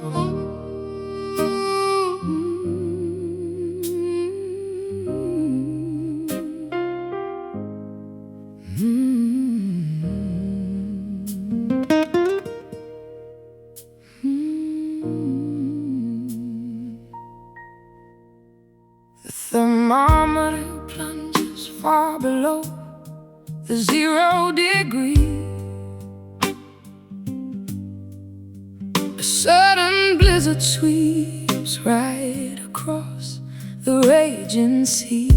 The thermometer plunges far below the 0 degree. A sudden blizzard sweeps right across the raging sea.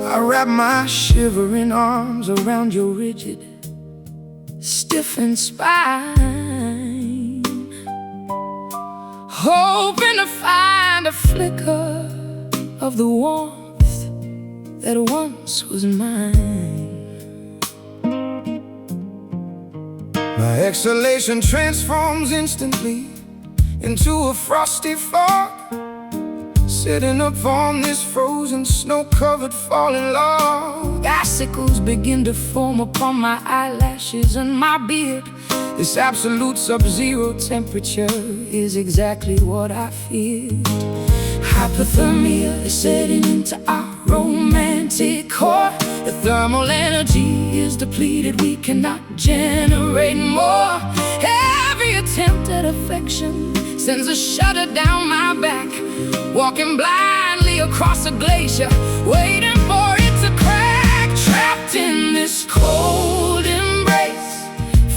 I wrap my shivering arms around your rigid, stiffened spine, hoping to find a flicker of the warmth that once was mine. My exhalation transforms instantly into a frosty fog, sitting upon this frozen, snow-covered falling log. Icicles begin to form upon my eyelashes and my beard. This absolute sub-zero temperature is exactly what I feared. Hypothermia is setting into our romantic core. The thermal energy is depleted, we cannot generate more. Every attempt at affection sends a shudder down my back, walking blindly across a glacier, waiting for it to crack. Trapped in this cold embrace,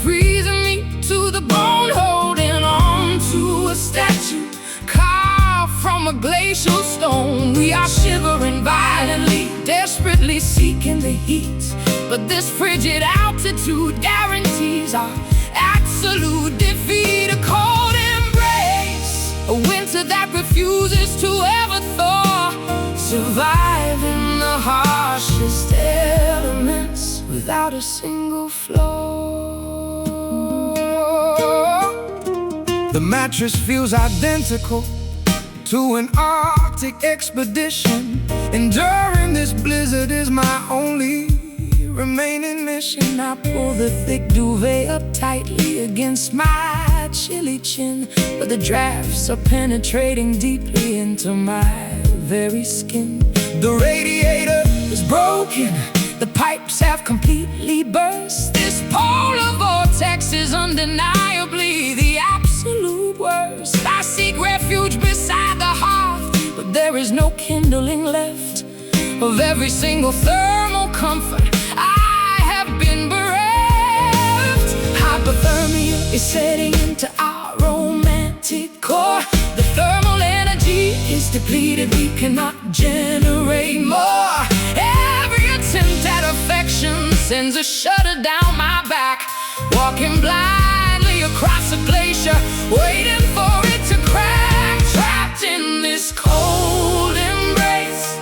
freezing me to the bone, holding on to a statue carved from a glacial stone. We are shivering violently, desperately seeking the heat, but this frigid altitude guarantees our absolute defeat. A cold embrace, a winter that refuses to ever thaw, surviving the harshest elements without a single flaw. The mattress feels identical to an Arctic expedition. Enduring this blizzard is my only remaining mission. I pull the thick duvet up tightly against my chilly chin, but the drafts are penetrating deeply into my very skin. The radiator is broken, the pipes have completely burst. This polar vortex is undeniably the absolute worst. I seek refuge beside the hearth, but there is no kindling left of every single thermal comfort I have been bereft. Hypothermia is setting into our romantic core. The thermal energy is depleted, we cannot generate more. Every attempt at affection sends a shudder down my back, walking blindly across a glacier, waiting for it to crack. Trapped in this cold embrace,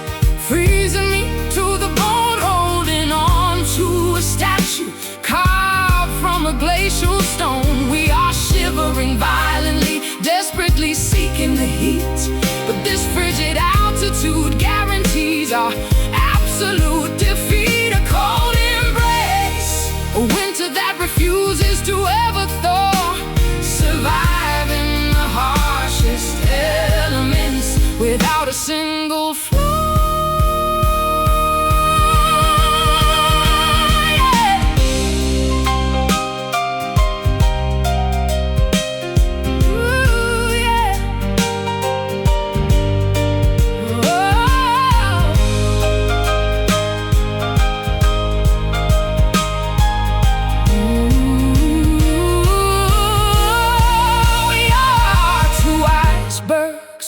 freezing me to the bone, holding on to a statue carved from a glacial stone. We are shivering violently, desperately seeking the heat, but this frigid altitude guarantees our absolute defeat. A cold embrace, a winter that refuses to ever thaw, surviving the harshest elements without a single flaw.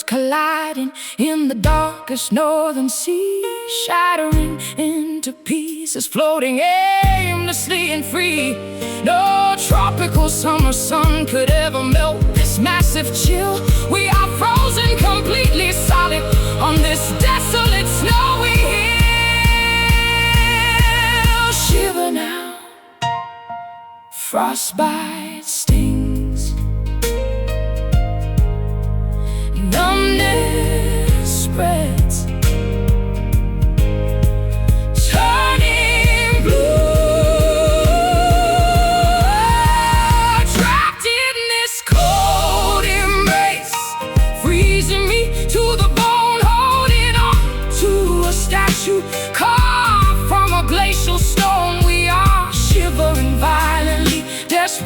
Colliding in the darkest northern sea, shattering into pieces, floating aimlessly and free. No tropical summer sun could ever melt this massive chill. We are frozen completely solid on this desolate snowy hill. Shiver now, frostbite stings, numbness spreads, turning blue.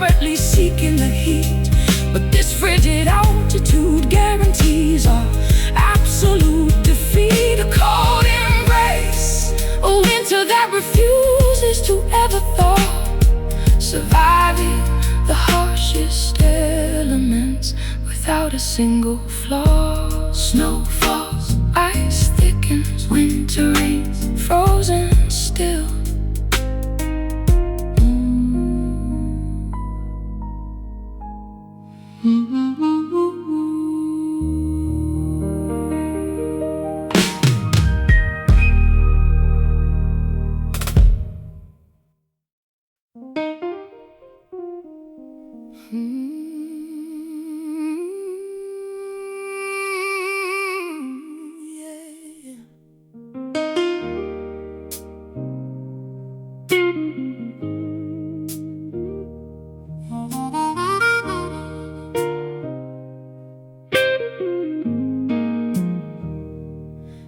desperately seeking the heat. But this frigid altitude guarantees our absolute defeat. A cold embrace, a winter that refuses to ever thaw, surviving the harshest elements without a single flaw. Snow falls, ice thickens, winter reigns, frozen still.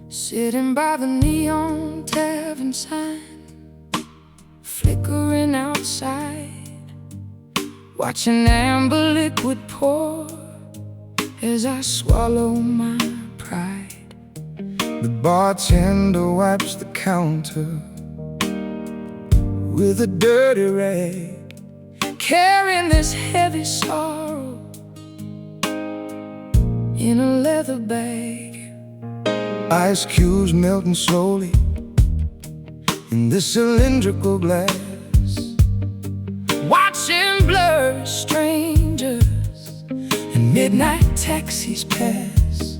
Sitting by the neon tavern sign, flickering outside, watching amber liquid pour as I swallow my pride. The bartender wipes the counter with a dirty rag, carrying this heavy sorrow in a leather bag. Ice cubes melting slowly in this cylindrical glass, watching blur strangers and midnight taxis pass.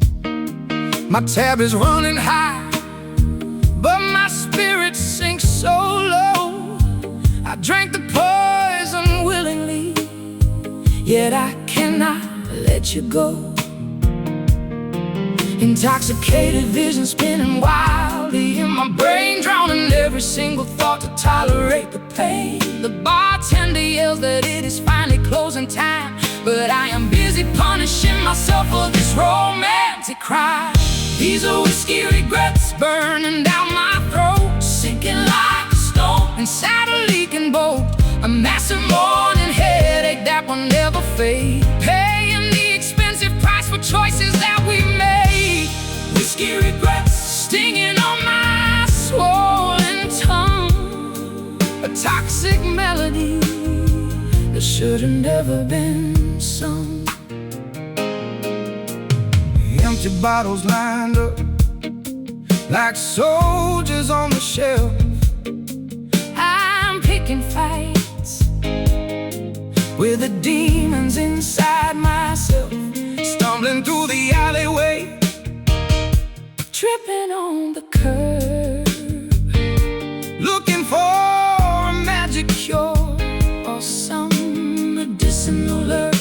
My tab is running high, but my spirit sinks so low. I drank the poison willingly, yet I cannot let you go. Intoxicated vision spinning wildly in my brain, drowning every single thought to tolerate the pain. The bartender yells that it is finally closing time, but I am busy punishing myself for this romantic crime. These are whiskey regrets burning down my throat, sinking like a stone inside a leaking boat. A massive morning headache that will never fade, paying the expensive price for choices that we made. Whiskey regrets stinging on my swollen tongue, a toxic melody that should have never been sung. Empty bottles lined up like soldiers on the shelf. I'm picking fights with the demons inside myself, stumbling through the alleyway, tripping on the curb, looking for a magic cure or some medicinal herb.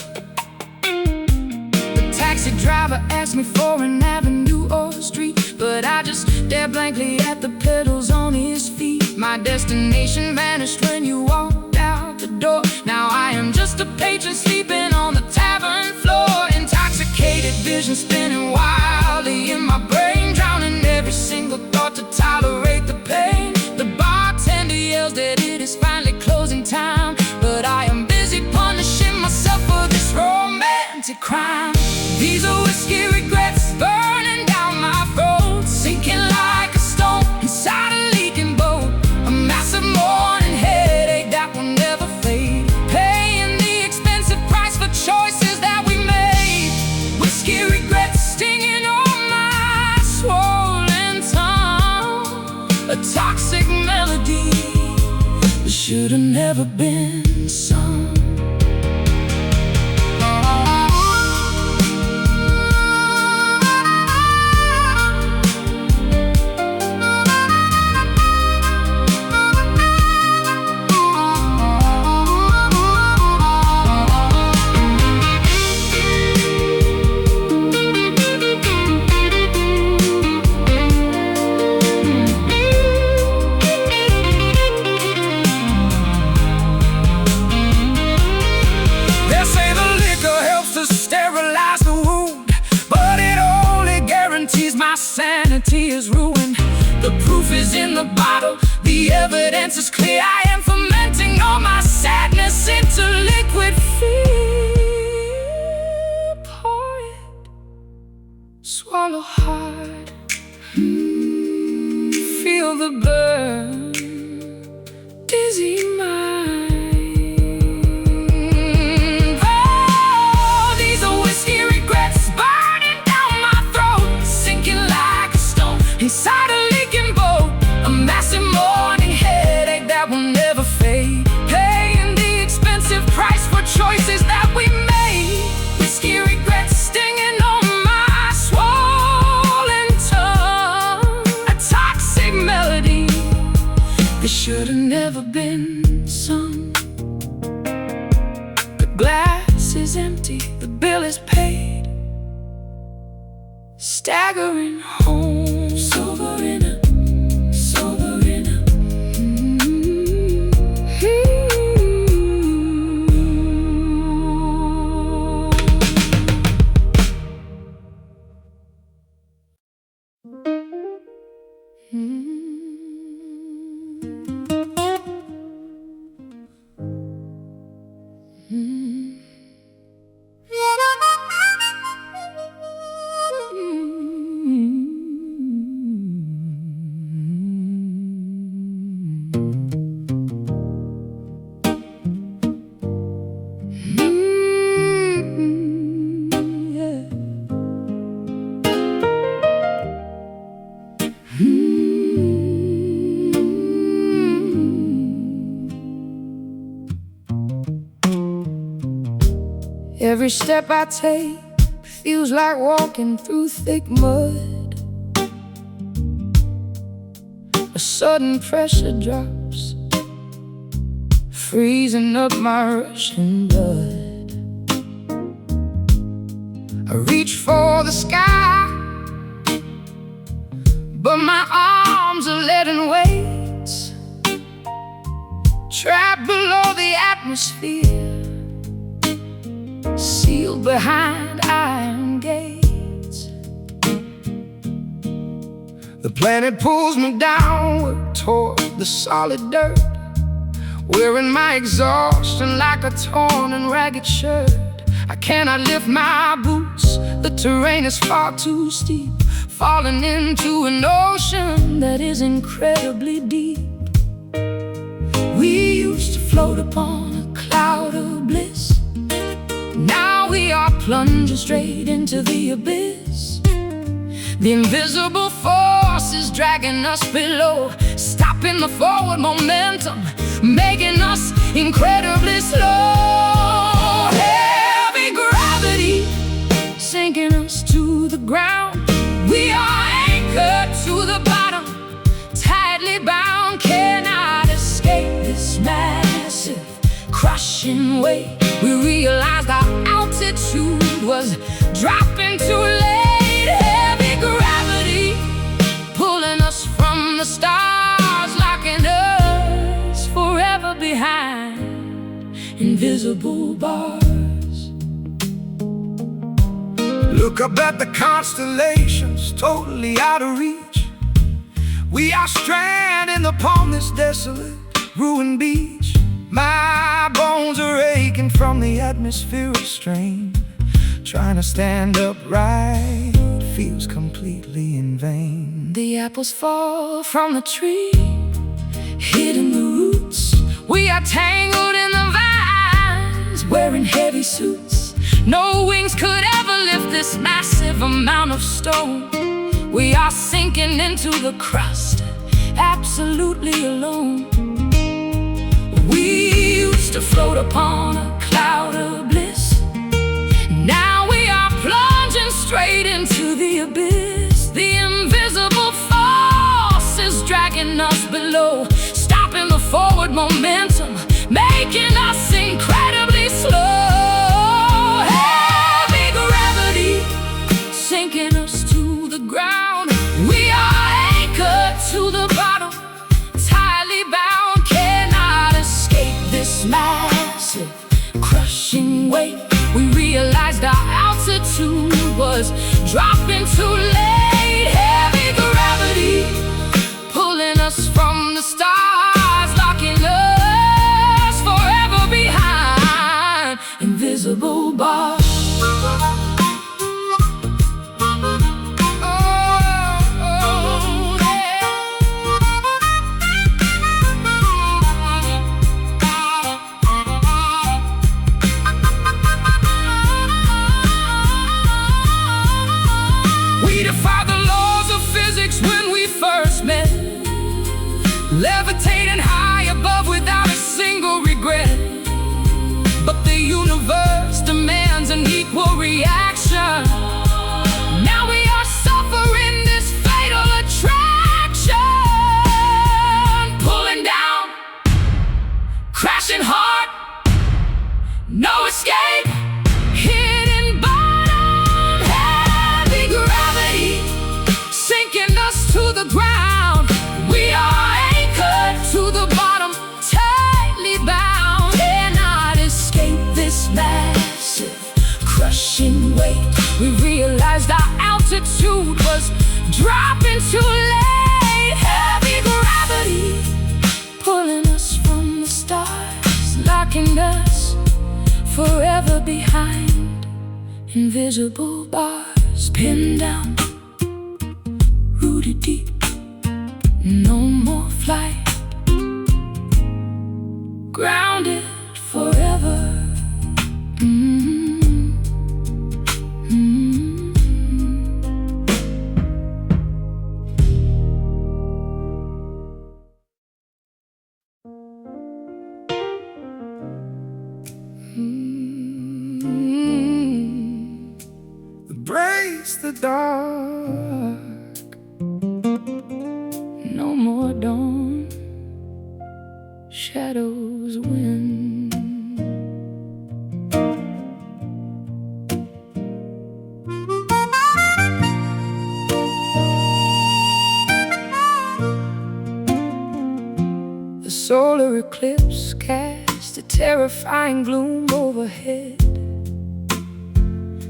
The taxi driver asked me for an avenue or street, but I just stared blankly at the pedals on his feet. My destination vanished when you walked out the door. Now I am just a patron sleeping on the tavern floor. Intoxicated vision spinning wildly in my brain, drowning every single thought to tolerate the pain. The bartender yells that it is finally closing time, but I am busy punishing myself for this romantic crime. These are whiskey regrets burning down my throat, sinking like a stone inside a leaking boat. A massive morning headache that will never fade, paying the expensive price for choices that we made. Whiskey regrets stinging on my swollen tongue, a toxic melody that should have never been sung. Sanity is ruined. The proof is in the bottle, the evidence is clear. I am fermenting all my sadness into liquid the burn, dizzy mind. Oh, these are whiskey regrets burning down my throat, sinking like a stone inside a leaking boat. A massive morning headache that will never fade, paying the expensive price for choices that we made. Whiskey regrets stinging on my swollen tongue, a toxic melody that should have never been sung. The glass is empty, the bill is paid, staggering home, sober in a Every step I take feels like walking through thick mud. A sudden pressure drops, freezing up my rushing blood. I reach for the sky, but my arms are leaden weights, trapped below the atmosphere, sealed behind iron gates. The planet pulls me downward toward the solid dirt, wearing my exhaustion like a torn and ragged shirt. I cannot lift my boots, the terrain is far too steep, falling into an ocean that is incredibly deep. We used to float upon a cloud of bliss, now we are plunging straight into the abyss. The invisible force is dragging us below, stopping the forward momentum, making us incredibly slow. Heavy gravity sinking us to the ground. We are anchored to the bottom, tightly bound, cannot escape this massive crushing weight. We realized our altitude was dropping too late. Heavy gravity pulling us from the stars, locking us forever behind invisible bars. Look up at the constellations, totally out of reach. We are stranded upon this desolate, ruined beach. My bones are aching from the atmospheric strain. Trying to stand upright feels completely in vain. The apples fall from the tree, hitting the roots. We are tangled in the vines, wearing heavy suits. No wings could ever lift this massive amount of stone. We are sinking into the crust, absolutely alone. We used to float upon a cloud of bliss, now we are plunging straight into the abyss. The invisible force is dragging us below, stopping the forward momentum, making us incredibly slow. Heavy gravity sinking us to the ground. We are anchored to the bottom, tightly bound, cannot escape this massive crushing weight. We realized our altitude was dropping too late. Heavy gravity pulling us from the stars, locking us forever behind invisible bars. but the universe demands an equal reaction. Now we are suffering this fatal attraction, pulling down, crashing hard, no escape, hitting bottom, heavy gravity sinking us to the ground. We are anchored to the bottom, tightly bound, cannot escape this massive crushing weight. We realized our altitude was dropping too late. Heavy gravity pulling us from the stars, locking us forever behind invisible bars. Pinned down, rooted deep, no more flight, grounded forever. Embrace the dark, no more dawn, shadows win. The solar eclipse cast a terrifying gloom overhead,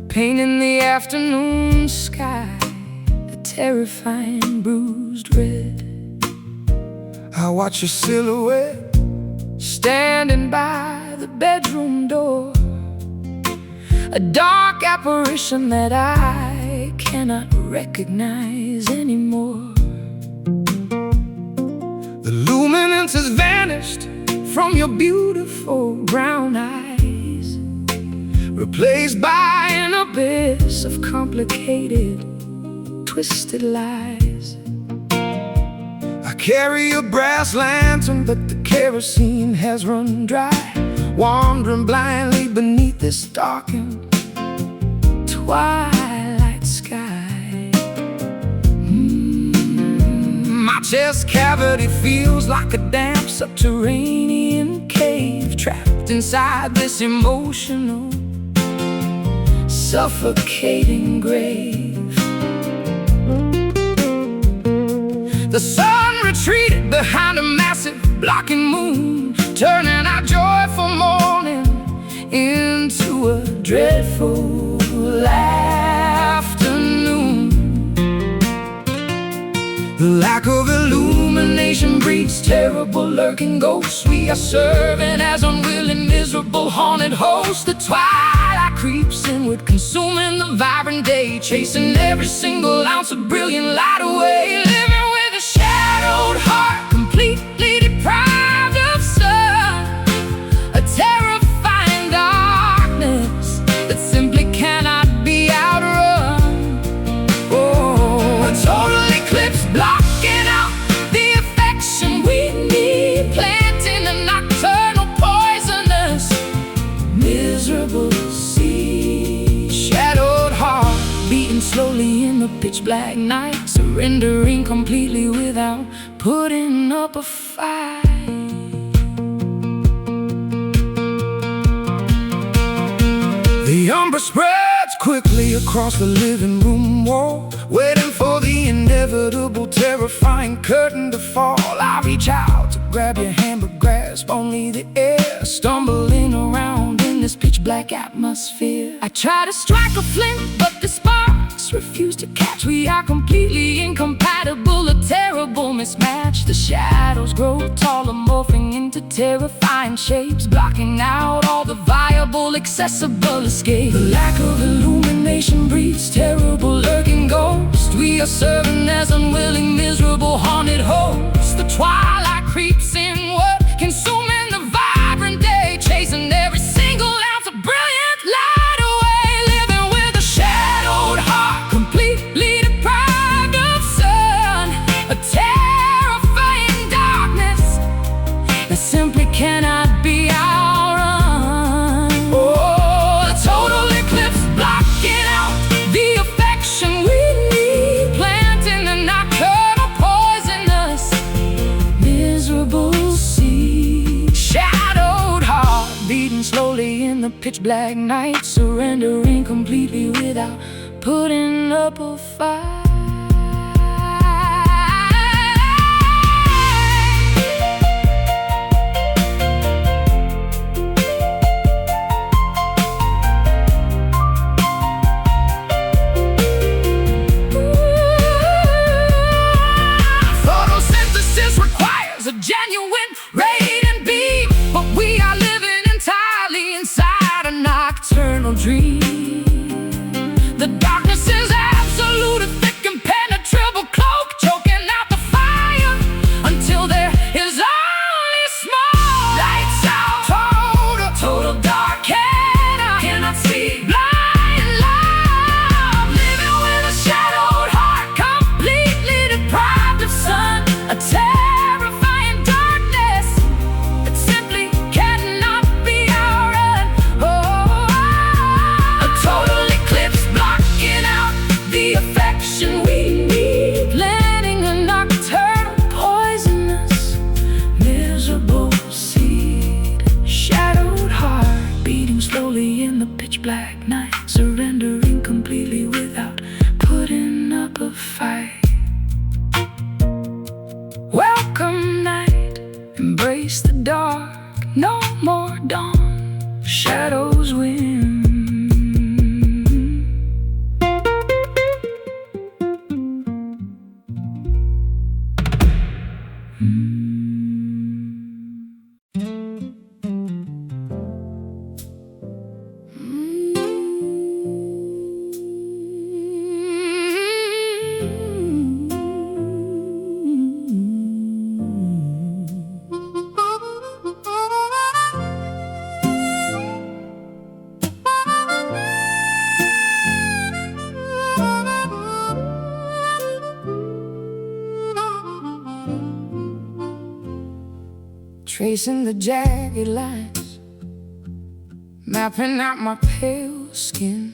painting the afternoon sky a terrifying bruised red. I watch your silhouette standing by the bedroom door, a dark apparition that I cannot recognize anymore. The luminance has vanished from your beautiful brown eyes, replaced by an abyss of complicated, twisted lies. I carry a brass lantern, but the kerosene has run dry, wandering blindly beneath this darkened twilight sky. My chest cavity feels like a damp subterranean cave, trapped inside this emotional, suffocating grave. The sun retreated behind a massive blocking moon, turning our joyful morning into a dreadful afternoon. The lack of illumination breeds terrible lurking ghosts. We are serving as unwilling, miserable, haunted hosts. The twilight creeps inward, consuming the vibrant day, chasing every single ounce of brilliant light away. Living with a shadowed heart, completely deprived of sun, a terrifying darkness that simply cannot be outrun. Oh, a total eclipse blocking out the affection we need, planting a nocturnal poisonous, miserable seed. Shadowed heart beating slowly in the pitch black night, surrendering completely without putting up a fight. The umber spreads quickly across the living room wall, waiting for the inevitable, terrifying curtain to fall. I reach out to grab your hand, but grasp only the air, stumbling around in this pitch black atmosphere. I try to strike a flint, but the sparks refuse to catch. We are completely incompatible, a terrible mismatch. The shadows grow taller, morphing into terrifying shapes, blocking out all the viable, accessible escape. The lack of illumination breeds terrible lurking ghosts. We are serving as unwilling, miserable, haunted hosts. The twilight creeps inward, consuming the vibrant day, chasing every single ounce of brilliant light away. Living with a shadowed heart, completely deprived of sun, a terrifying darkness that simply cannot be out. slowly in the pitch black night, surrendering completely without putting up a fight. Photosynthesis requires a genuine radiant beam, but we are living entirely inside a nocturnal dream. The darkness is absolute, a thick impenetrable cloak, choking out the fire until there is only smoke. Lights out, total dark, and I cannot see. Blind love, living with a shadowed heart, completely deprived of sun. A terrifying darkness that simply cannot be outrun. Oh, a total eclipse blocking out the affection we need, planting a nocturnal poisonous, miserable seed. Shadowed heart beating slowly in the pitch black night, surrendering completely without putting up a fight. Welcome night, embrace the dark, no more dawn, shadows win. Tracing the jagged lines, mapping out my pale skin,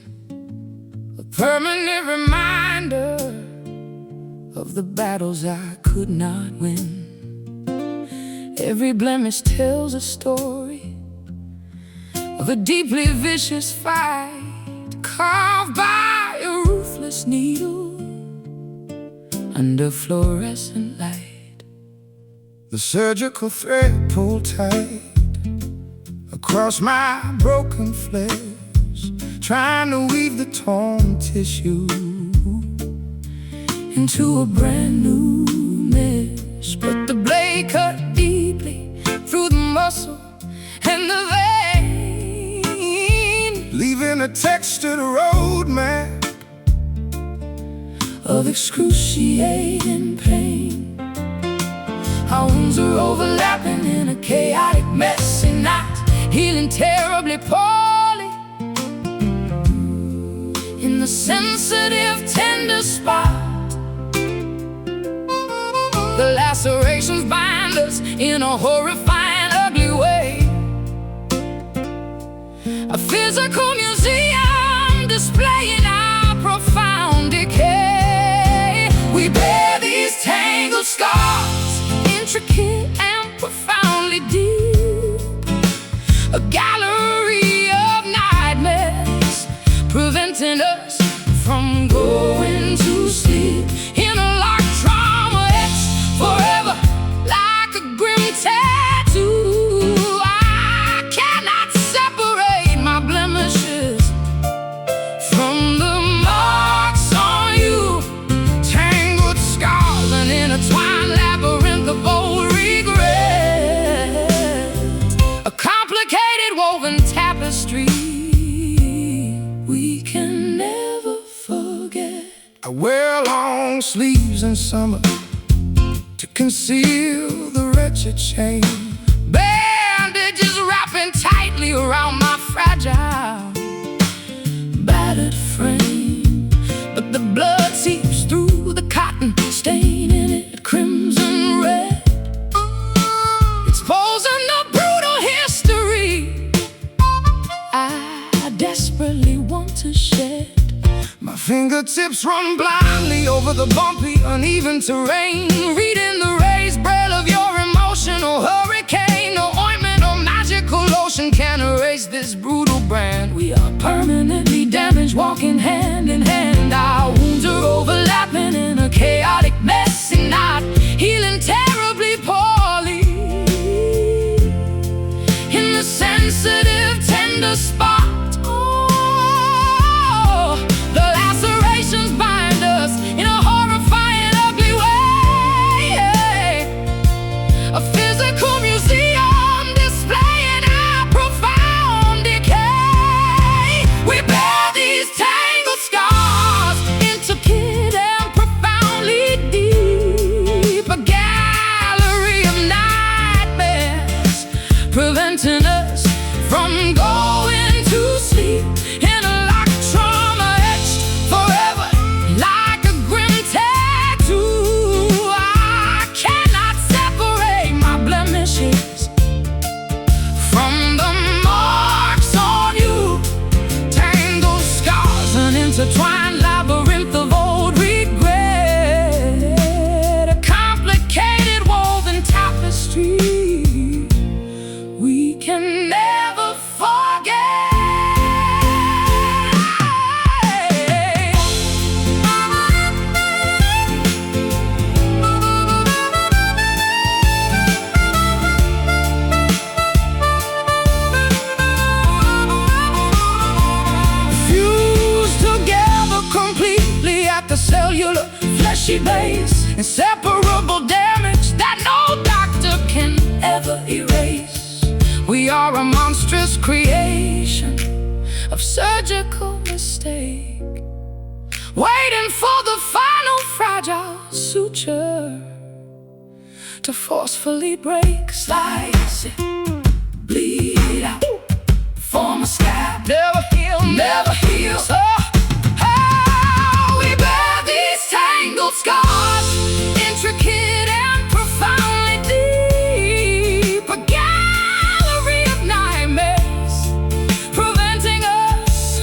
a permanent reminder of the battles I could not win. Every blemish tells a story of a deeply vicious fight, carved by a ruthless needle under fluorescent light. The surgical thread pulled tight across my broken flesh, trying to weave the torn tissue into a brand new mesh. But the blade cut deeply through the muscle and the vein, leaving a textured roadmap of excruciating pain. Our wounds are overlapping in a chaotic, messy knot, healing terribly poorly in the sensitive, tender spot. The lacerations bind us in a horrifying, ugly way. A physical museum displaying our profound decay. We bear these tangled scars, intricate and profoundly deep, a gallery of nightmares, preventing us from going to sleep. In a locked trauma, etched forever like a grim tattoo. I cannot separate my blemishes from the marks on you. Tangled scars, an intertwined labyrinth of old regret, a complicated woven tapestry we can never forget. I wear long sleeves in summer to conceal the wretched shame, bandages wrapping tightly around my fragile, battered frame. But the blood seeps through the cotton, staining it crimson red, exposing the brutal history I desperately want to shed. My fingertips run blindly over the bumpy, uneven terrain, reading the raised braille of your emotional hurricane. No ointment or magical lotion can erase face this brutal brand. We are permanently damaged, walking hand in hand. Our wounds are overlapping in a chaotic mess, and not healing terribly poorly. In the sensitive, tender spot, oh, the lacerations bind us in a horrifying, ugly way. A physical museum displaying our profound decay. We bear these tangled scars, intricate and profoundly deep. A gallery of nightmares, preventing us from going to sleep. In a lock trauma etched forever like a grim tattoo. I cannot separate my blemishes from the marks on you. Tangled scars, an intertwined labyrinth of old regret. A complicated woven tapestry we can never forget. Fused together completely at the cellular, fleshy base. Inseparable damage that no doctor can ever erase. We are a monstrous creation of surgical mistake, waiting for the final fragile suture to forcefully break. Slice it, bleed out, form a scab, never heal, never heal. So how we bear these tangled scars, intricate and profoundly deep. A gallery of nightmares, preventing us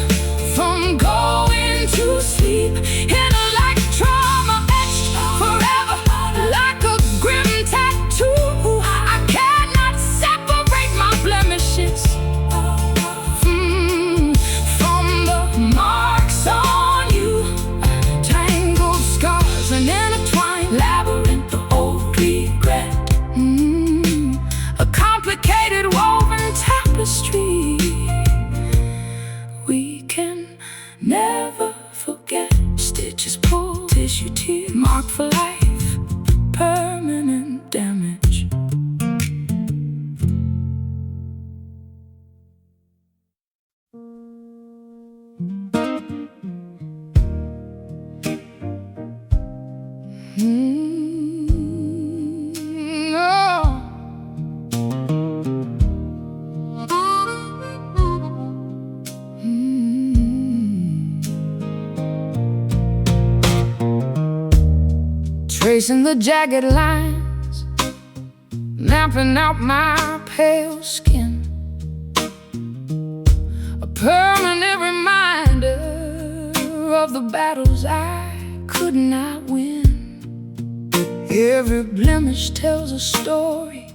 from going to sleep. In a like trauma etched forever like a grim tattoo. I cannot separate my blemishes from the marks on you. Tangled scars, an intertwined labyrinth of old regret. A complicated woven tapestry we can never forget. Stitches pulled, tissue tear, marked for life, permanent damage. Tracing the jagged lines, mapping out my pale skin. A permanent reminder of the battles I could not win. Every blemish tells a story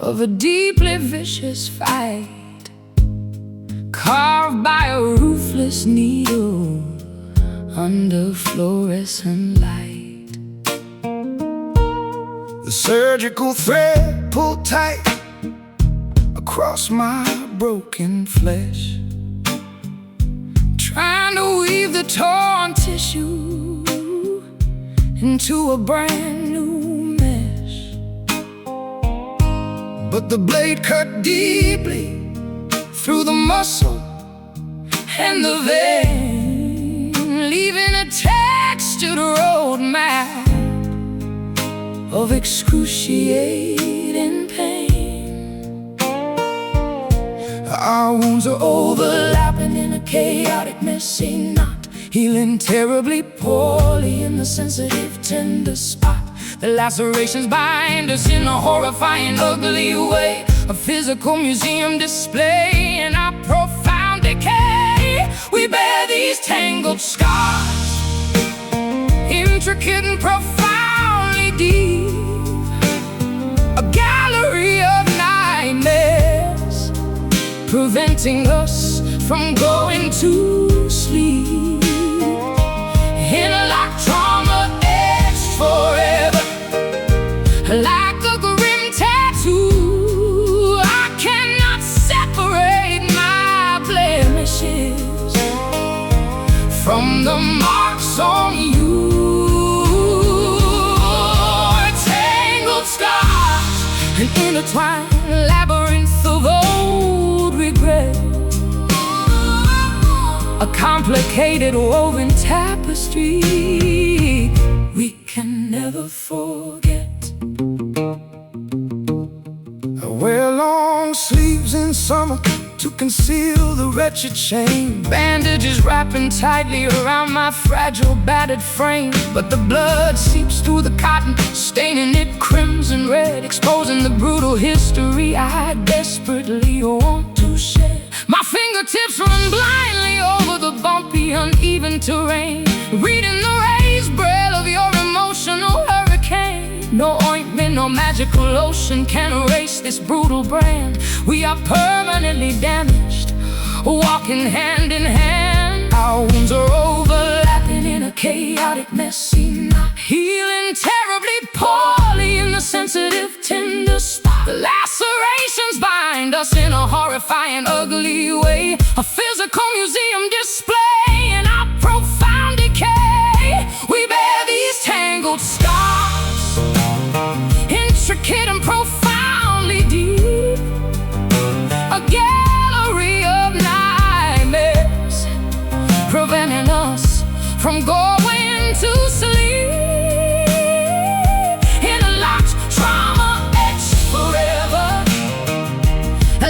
of a deeply vicious fight, carved by a ruthless needle under fluorescent light. The surgical thread pulled tight across my broken flesh, trying to weave the torn tissue into a brand new mesh. But the blade cut deeply through the muscle and the vein, leaving a textured roadmap of excruciating pain. Our wounds are overlapping in a chaotic, messy knot, healing terribly poorly in the sensitive, tender spot. The lacerations bind us in a horrifying, ugly way. A physical museum displaying our profound decay. We bear these tangled scars, intricate and profoundly deep. A gallery of nightmares, preventing us from going to sleep. Interlock trauma etched forever, like a grim tattoo. I cannot separate my blemishes from the marks on you. Tangled scars, an intertwined labyrinth of old regret, a complicated woven tapestry we can never forget. I wear long sleeves in summer to conceal the wretched shame, bandages wrapping tightly around my fragile, battered frame. But the blood seeps through the cotton, staining it crimson red, exposing the brutal history I desperately want to shed. My fingertips run blindly over the bumpy, uneven terrain, reading the raised braille of your emotional hurricane. No ointment, no magical lotion can erase this brutal brand. We are permanently damaged, walking hand in hand. Our wounds are overlapping in a chaotic, messy knot, healing terribly poorly in the sensitive, tender spot. The lacerations bind us in a horrifying, ugly way, a physical museum displaying our profound decay. We bear these tangled scars, intricate and profoundly deep, a gallery of nightmares, preventing us from going to sleep. Interlocked trauma etched forever,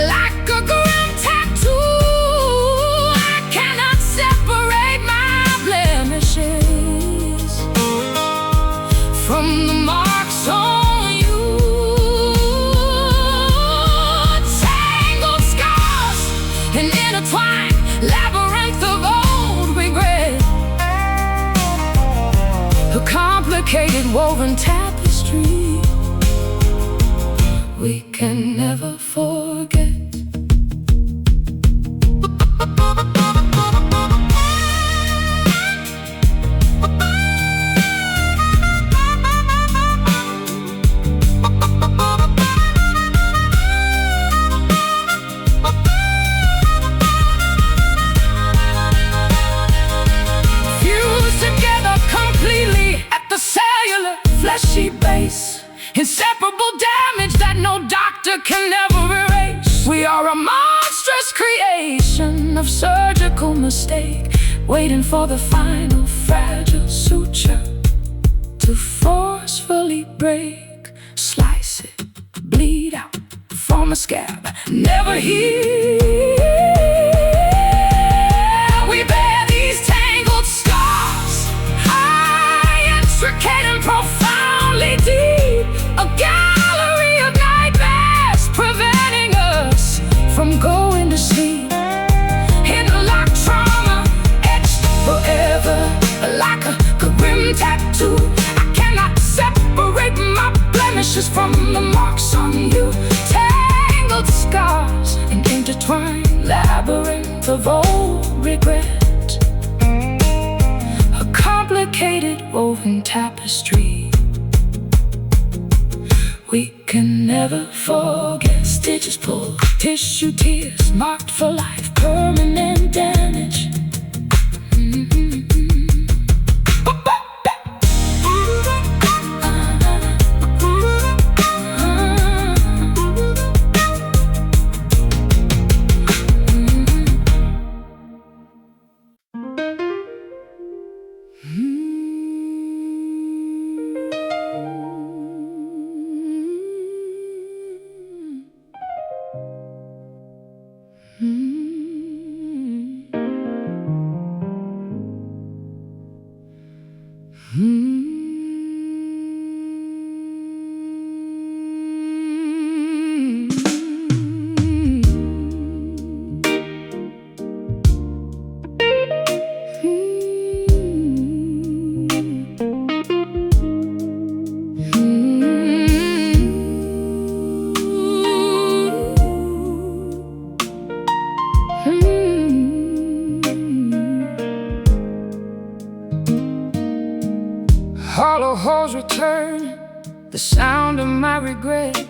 like a grim tattoo. I cannot separate my blemishes from the marks on you. Tangled scars, an intertwined labyrinth of old regret, a complicated woven tapestry we can never forget. Fused together completely at the cellular, fleshy base, inseparable damage that no doctor can ever erase. We are a monstrous creation of surgical mistake, waiting for the final fragile suture to forcefully break. Slice it, bleed out, form a scab, never heal. We bear these tangled scars, high, intricate and profoundly deep, a gallery of nightmares, preventing us from going to sleep. Interlocked trauma etched forever, like a grim tattoo. I cannot separate my blemishes from the marks on you. Tangled scars, an intertwined labyrinth of old regret, a complicated woven tapestry we can never forget. Stitches pulled, tissue tears, marked for life, permanent damage. alcohol's returning, the sound of my regret.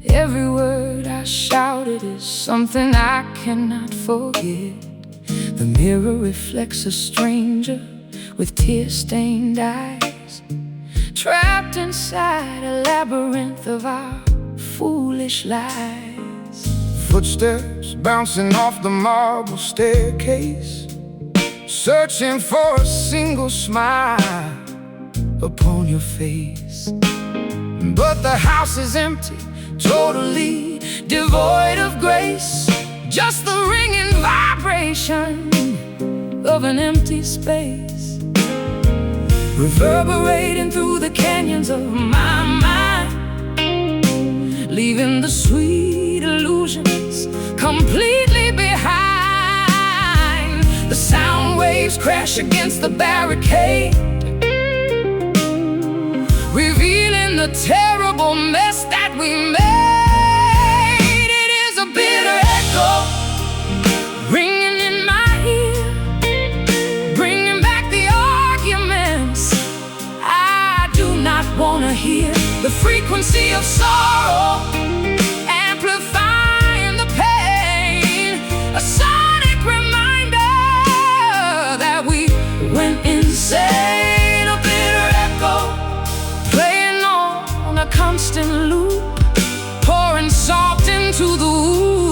Every word I shouted is something I cannot forget. The mirror reflects a stranger with tear-stained eyes, trapped inside a labyrinth of our foolish lies. Footsteps bouncing off the marble staircase, searching for a single smile upon your face. But the house is empty, totally devoid of grace. Just the ringing vibration of an empty space, reverberating through the canyons of my mind, leaving the sweet illusions completely behind. The sound waves crash against the barricade, revealing the terrible mess that we made. It is a bitter echo ringing in my ear, bringing back the arguments I do not want to hear. The frequency of sorrow amplifying the pain, a sonic reminder that we went insane. A bitter echo playing on a constant loop, pouring salt into the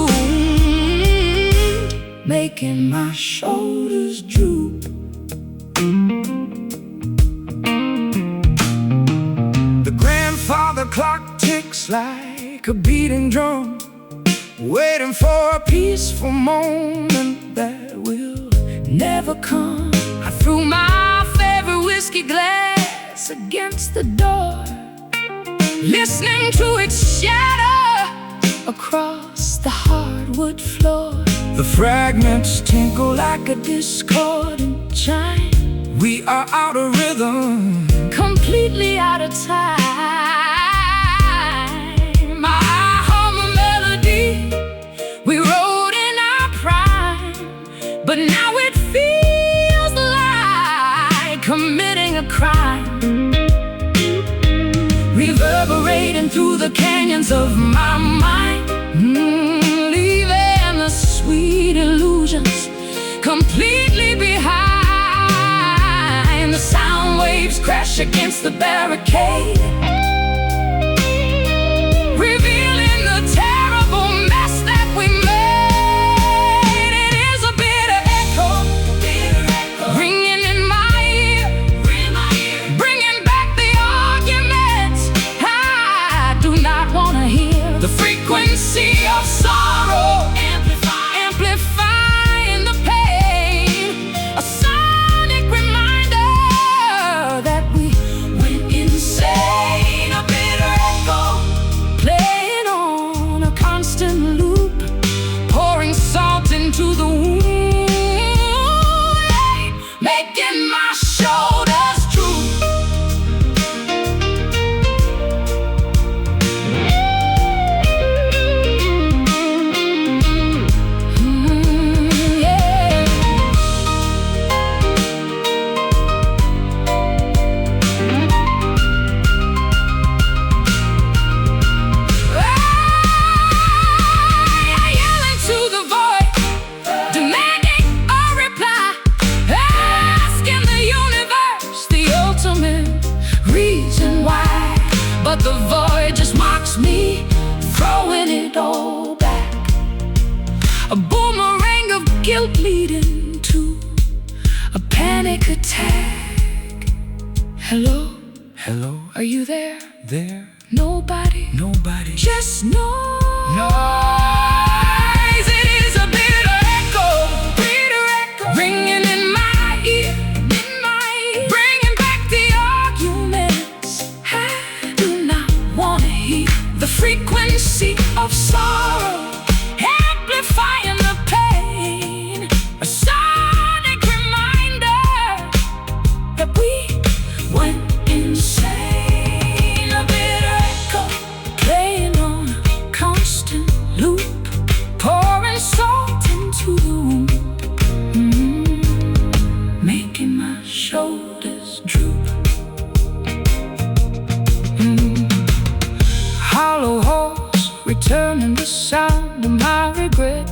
wound, making my shoulders droop. The grandfather clock ticks like a beating drum, waiting for a peaceful moment that will never come. I threw my favorite whiskey glass against the door, listening to its shatter across the hardwood floor. The fragments tinkle like a discordant chime. We are out of rhythm, completely out of time. I hum a melody we wrote in our prime, but now it feels like committing a crime, reverberating through the canyons of my mind, leaving the sweet illusions completely behind. The sound waves crash against the barricade, revealing the terrible mess that we made. It is a bitter echo ringing in my ear, bringing back the arguments I do not want to hear. The frequency of sorrow amplifying the pain, a sonic reminder that we went insane. A bitter echo playing on a constant loop, pouring salt into the wound, making my shoulders droop. But the void just mocks me, throwing it all back. A boomerang of guilt leading to a panic attack. Hello? Hello? Are you there? There? Nobody? Nobody? Just noise. It is a bitter echo ringing in my ear, bringing back the arguments I do not want to hear. The frequency of sorrow amplifying the pain, a sonic reminder that we went insane. A bitter echo playing on a constant loop, under my regret.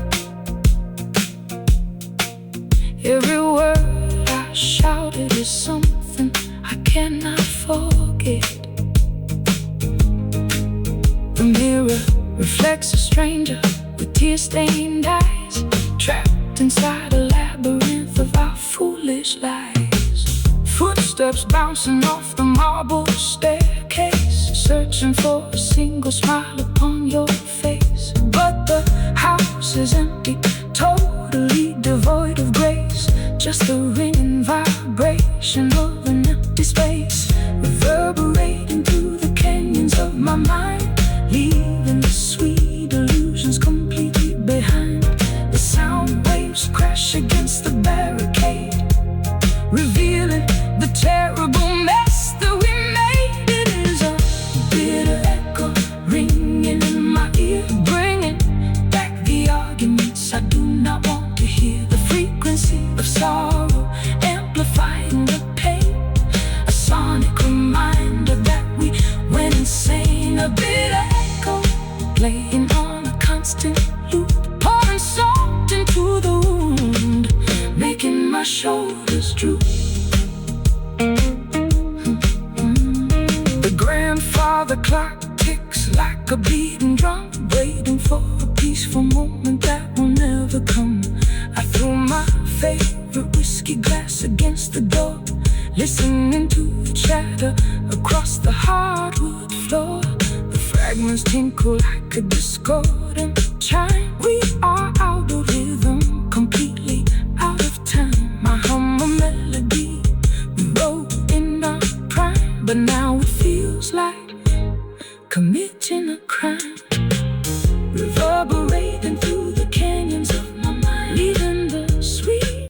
Every word I shouted is something I cannot forget. The mirror reflects a stranger with tear-stained eyes, trapped inside a labyrinth of our foolish lies. Footsteps bouncing off the marble staircase, searching for a single smile upon your face. But the house is empty, totally devoid of grace, just the ringing vibration of an empty space, reverberating through the canyons of my mind, leaving the sweet illusions completely behind. The sound waves crash against the barricade, revealing the terrible mess that we made. It is a bitter echo ringing in my ear, bringing back the arguments I do not want to hear. The frequency of sorrow amplifying the pain, a sonic reminder that we went insane. A bitter echo playing on a constant loop, pouring salt into the wound, making my shoulders droop. The grandfather clock ticks like a beating drum, waiting for a peaceful moment that will never come. I threw my favorite whiskey glass against the door, listening to the chatter across the hardwood floor. The fragments tinkle like a discordant chime. We are out of rhythm, completely out of time. I hum a melody we wrote in our prime, but now it feels like committing a crime, reverberating through the canyons of my mind, leaving the sweet.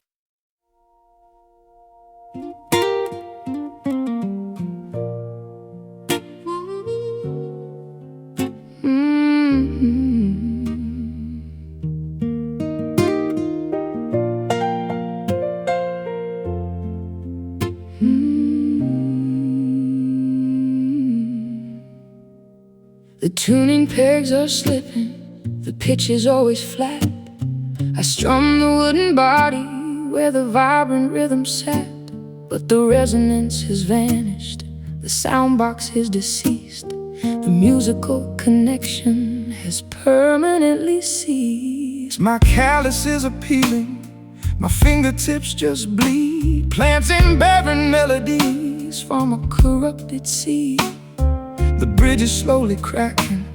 The tuning pegs are slipping, the pitch is always flat. I strum the wooden body where the vibrant rhythm sat, but the resonance has vanished, the sound box is deceased, the musical connection has permanently ceased. My calluses are peeling, my fingertips just bleed, planting barren melodies from a corrupted seed. The bridge is slowly cracking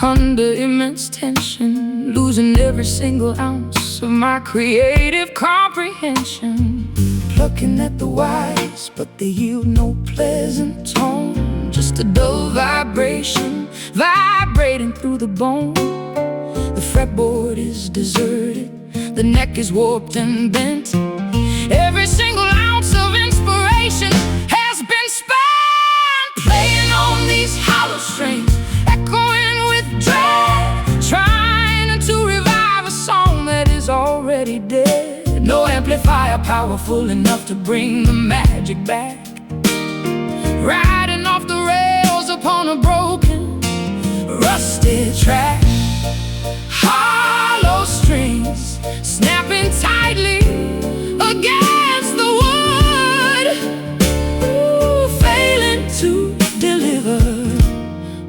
under immense tension, losing every single ounce of my creative comprehension. Plucking at the wires, but they yield no pleasant tone, just a dull vibration vibrating through the bone. The fretboard is deserted, the neck is warped and bent. Every single ounce of inspiration has been spent, playing on these hollow strings, echoing with dread, trying to revive a song that is already dead. No amplifier powerful enough to bring the magic back, riding off the rails upon a broken, rusted track. Hollow strings snapping tightly against the wood, failing to deliver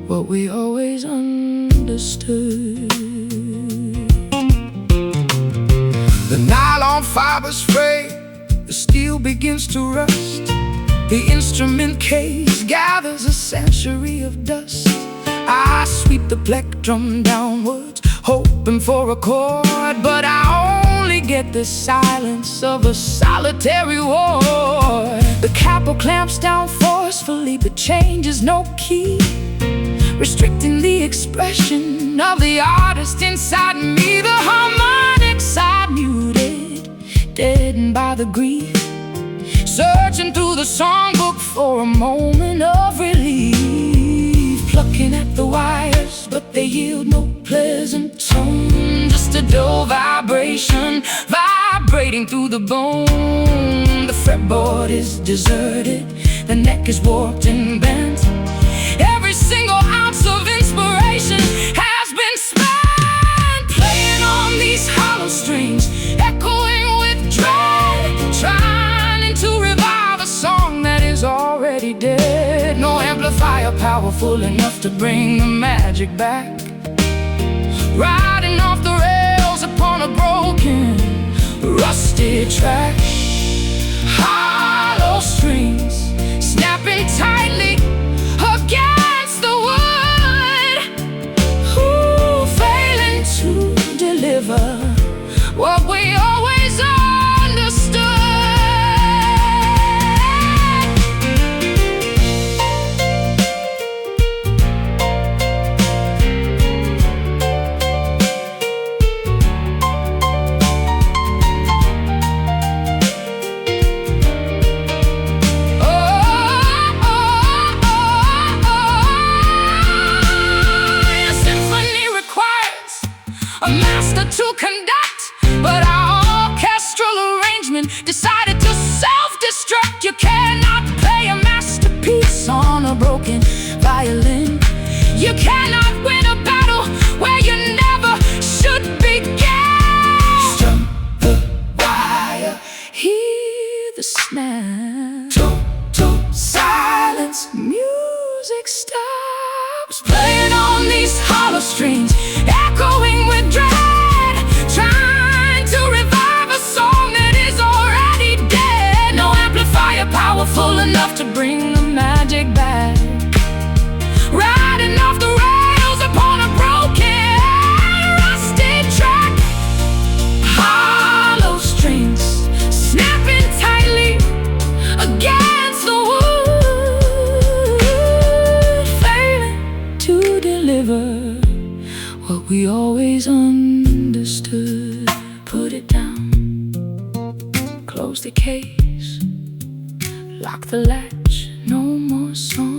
what we always understood. The nylon fibers fray, the steel begins to rust, the instrument case gathers a century of dust. I sweep the plectrum downwards, hoping for a chord, but I only get the silence of a solitary ward. The capo clamps down forcefully, but changes no key, restricting the expression of the artist inside me. The harmonic side muted, deadened by the grief, searching through the songbook for a moment of relief. Plucking at the wires, but they yield no pleasant tone, just a dull vibration vibrating through the bone. The fretboard is deserted, the neck is warped and bent. Every single ounce of inspiration has been spent, powerful enough to bring the magic back. Riding off the rails upon a broken, rusty track. Hollow strings snapping tightly against the wood. Ooh, failing to deliver what we always understood. To conduct, but our orchestral arrangement decided to self-destruct. You cannot play a masterpiece on a broken violin. You cannot win a battle where you never should begin. Strum the wire, hear the snap. Total silence, music stops. Playing on these hollow strings, echoing with dread. Powerful enough to bring the magic back. Riding off the rails upon a broken, rusty track. Hollow strings snapping tightly against the wood, failing to deliver what we always understood. Put it down, close the case, lock the latch, no more songs.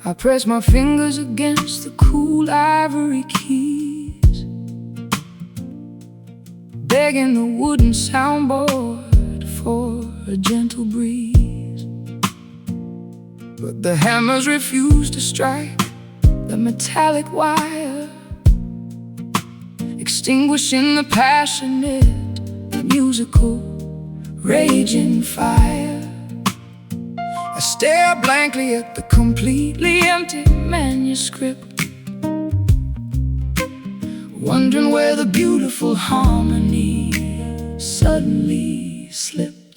I press my fingers against the cool ivory keys, begging the wooden soundboard for a gentle breeze. But the hammers refuse to strike the metallic wire, extinguishing the passionate, musical, raging fire. I stare blankly at the completely empty manuscript, wondering where the beautiful harmony suddenly slipped.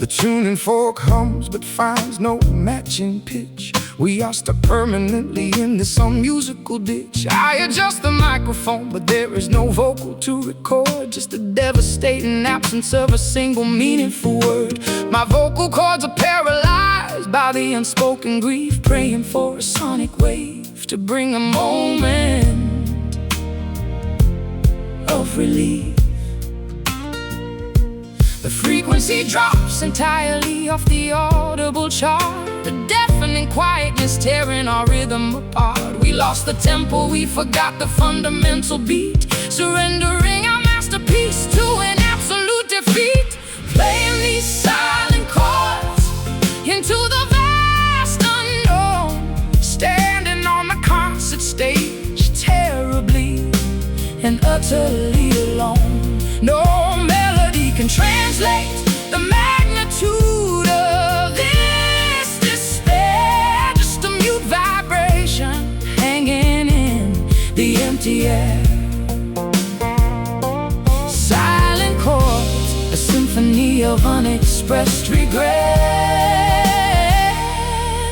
The tuning fork hums but finds no matching pitch. We are stuck permanently in this unmusical ditch. I adjust the microphone, but there is no vocal to record, just a devastating absence of a single meaningful word. My vocal cords are paralyzed by the unspoken grief, praying for a sonic wave to bring a moment of relief. The frequency drops entirely off the audible chart, the deafening quietness tearing our rhythm apart. We lost the tempo, we forgot the fundamental beat, surrendering our masterpiece to an absolute defeat. Playing these silent chords into the vast unknown, standing on the concert stage, terribly and utterly alone. No melody can translate the magnitude of this despair, just a mute vibration hanging in the empty air. Silent chords, a symphony of unexpressed regret,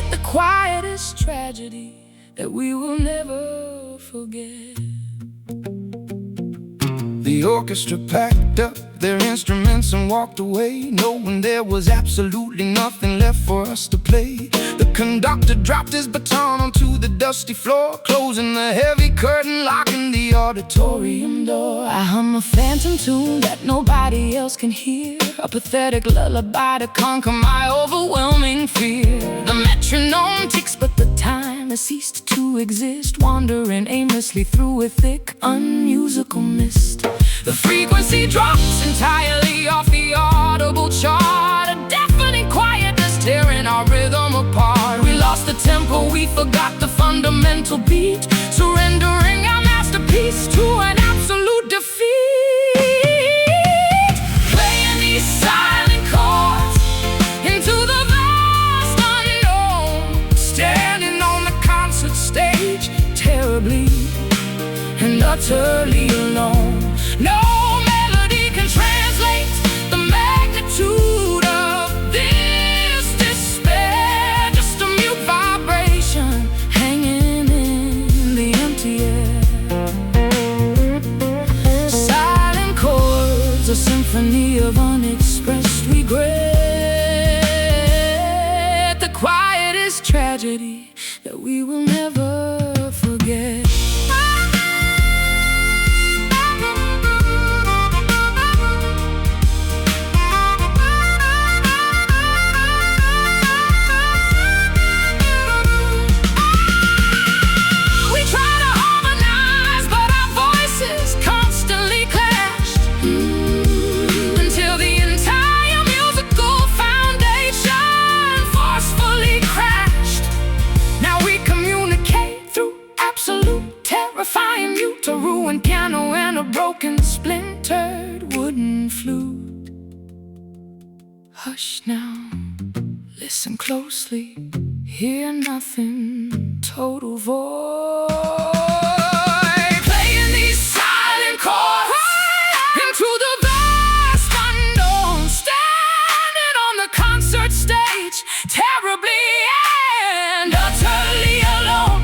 the quietest tragedy that we will never forget. The orchestra packed up their instruments and walked away, knowing there was absolutely nothing left for us to play. The conductor dropped his baton onto the dusty floor, closing the heavy curtain, locking the auditorium door. I hum a phantom tune that nobody else can hear, a pathetic lullaby to conquer my overwhelming fear. The metronome ticks, but the time has ceased to exist, wandering aimlessly through a thick, unmusical mist. The frequency drops entirely off the audible chart, a deafening quietness tearing our rhythm apart. We lost the tempo, we forgot the fundamental beat, surrendering our masterpiece to an absolute defeat. Playing these silent chords into the vast unknown, standing on the concert stage, terribly and utterly alone. No melody can translate the magnitude of this despair, just a mute vibration hanging in the empty air. Silent chords, a symphony of unexpressed regret, the quietest tragedy that we will never forget. Terrifying mute, a ruined piano and a broken, splintered wooden flute. Hush now, listen closely, hear nothing, total void. Playing these silent chords into the vast unknown, standing on the concert stage, terribly and utterly alone.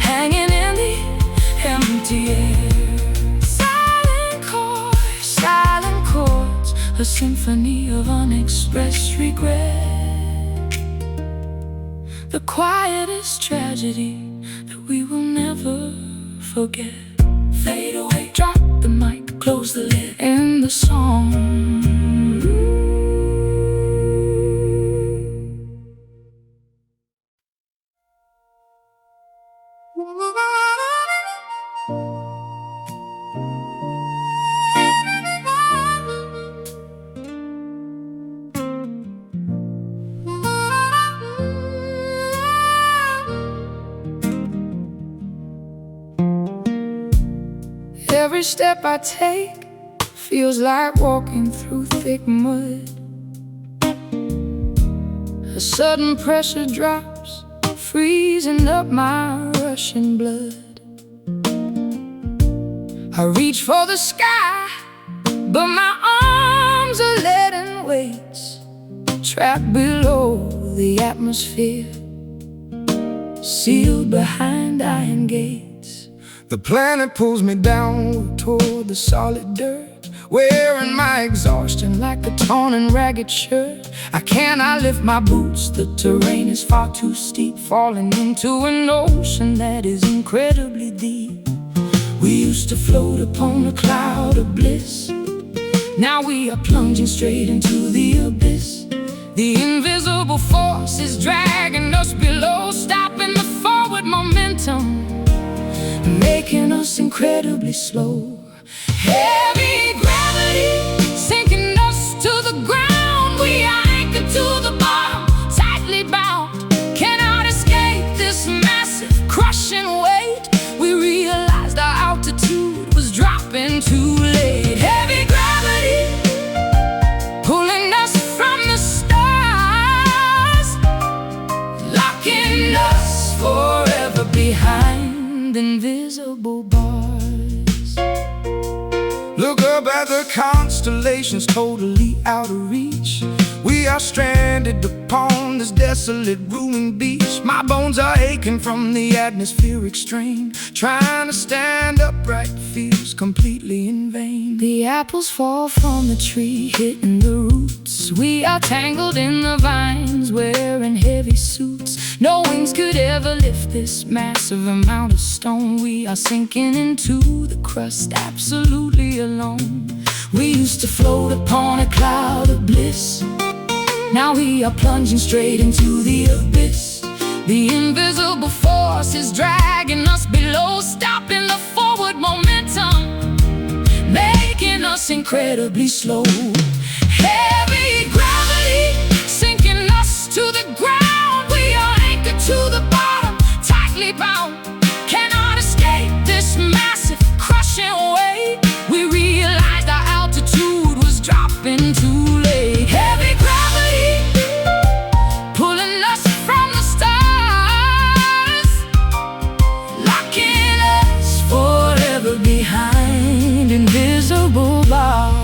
Hanging in the empty air. Silent chords, a symphony of unexpressed regret, the quietest tragedy that we will never forget. Fade away, drop the mic, close the lid, end the song. Every step I take feels like walking through thick mud. A sudden pressure drops, freezing up my rushing blood. I reach for the sky, but my arms are leaden weights, trapped below the atmosphere, sealed behind iron gates. The planet pulls me downward toward the solid dirt, wearing my exhaustion like a torn and ragged shirt. I cannot lift my boots, the terrain is far too steep, falling into an ocean that is incredibly deep. We used to float upon a cloud of bliss, now we are plunging straight into the abyss. The invisible force is dragging us below, stopping the forward momentum, making us incredibly slow. Heavy gravity sinking us to the ground. We are anchored to the bottom, tightly bound, cannot escape this massive crushing weight. We realized our altitude was dropping too late. Heavy gravity pulling us from the stars, locking us forever behind invisible bars. Look up at the constellations, totally out of reach. We We are stranded upon this desolate ruined beach. My bones are aching from the atmospheric strain. Trying to stand upright feels completely in vain. The apples fall from the tree, hitting the roots. We are tangled in the vines, wearing heavy suits. No wings could ever lift this massive amount of stone. We are sinking into the crust, absolutely alone. We used to float upon a cloud of bliss. Now we are plunging straight into the abyss. The invisible force is dragging us below, stopping the forward momentum, making us incredibly slow. Heavy gravity sinking us to the ground. We are anchored to the bottom, tightly bound. Cannot escape this massive crushing weight. We realized our altitude was dropping too late. Heavy gravity pulling us from the stars, locking us forever behind invisible bars.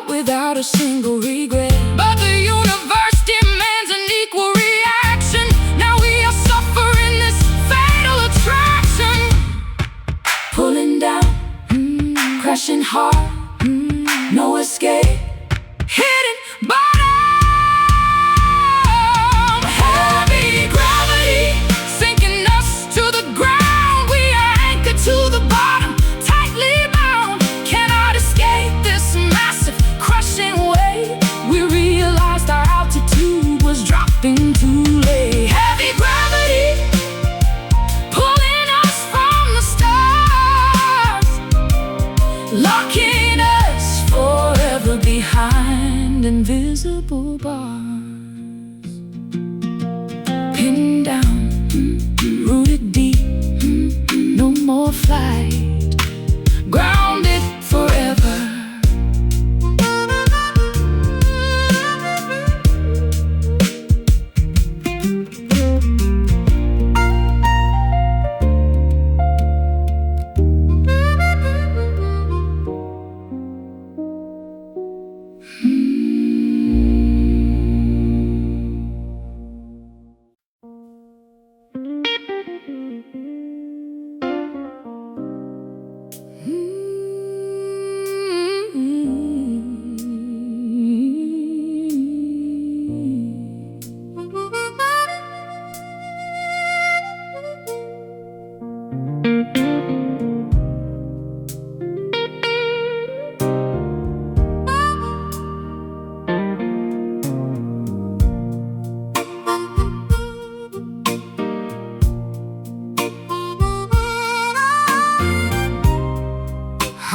Without a single regret, but the universe demands an equal reaction. Now we are suffering this fatal attraction, pulling down, crashing hard, no escape, hitting bottom. Heavy gravity sinking us to the ground. We are anchored to the bottom, tightly bound. Cannot escape this massive crushing weight. We realized our altitude was dropping too late. Heavy gravity pulling us from the stars, locking us forever behind invisible bars. Pinned down, rooted deep, no more flight, grounded forever.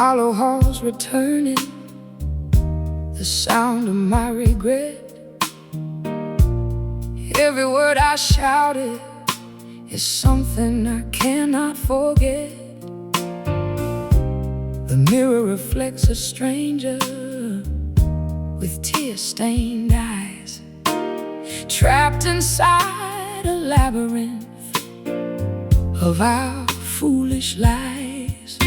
Hollow halls returning, the sound of my regret. Every word I shouted is something I cannot forget. The mirror reflects a stranger with tear-stained eyes, trapped inside a labyrinth of our foolish lies.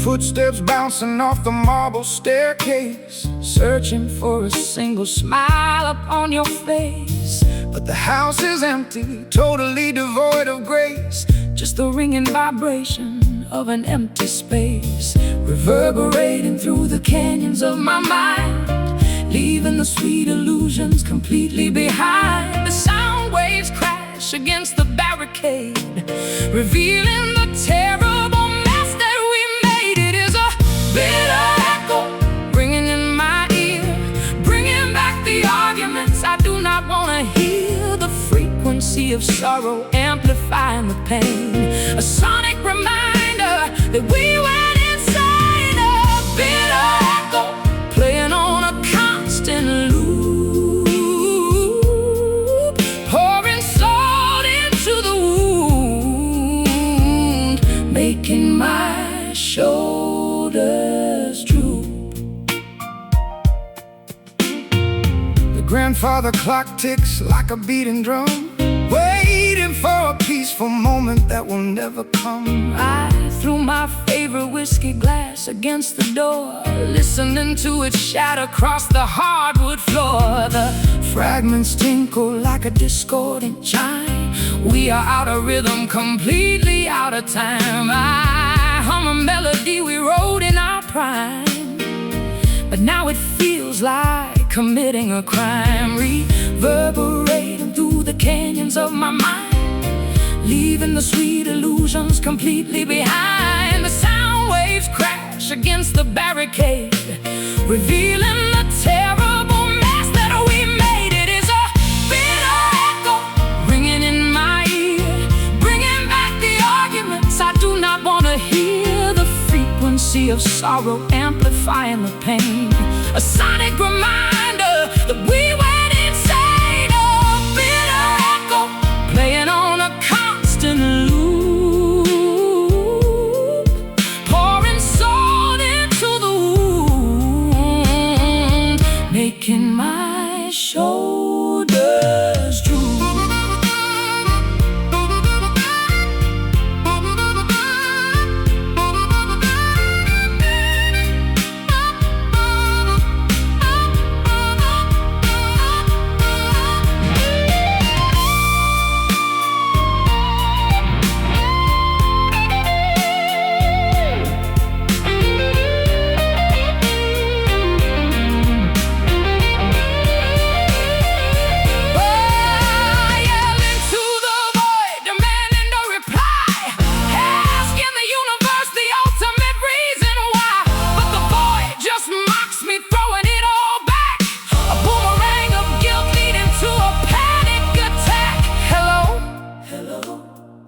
Footsteps bouncing off the marble staircase, searching for a single smile upon your face. but the house is empty, totally devoid of grace. Just the ringing vibration of an empty space, reverberating through the canyons of my mind, leaving the sweet illusions completely behind. The sound waves crash against the barricade, revealing the terrible mess that we made. It is a bitter echo ringing in my ear, bringing back the arguments I do not want to hear. The frequency of sorrow amplifying the pain, a sonic reminder that we went insane. A bitter echo playing on a constant loop, pouring salt into the wound. Grandfather clock ticks like a beating drum, waiting for a peaceful moment that will never come. I threw my favorite whiskey glass against the door, listening to it shatter across the hardwood floor. The fragments tinkle like a discordant chime. We are out of rhythm, completely out of time. I hum a melody we wrote in our prime, but now it feels like committing a crime. Reverberating through the canyons of my mind, leaving the sweet illusions completely behind. The sound waves crash against the barricade, revealing the terrible mess that we made. It is a bitter echo ringing in my ear, bringing back the arguments I do not want to hear. The frequency of sorrow amplifying the pain, a sonic reminder that we went insane. A bitter echo playing on a constant loop, pouring salt into the wound, making my shoulders droop.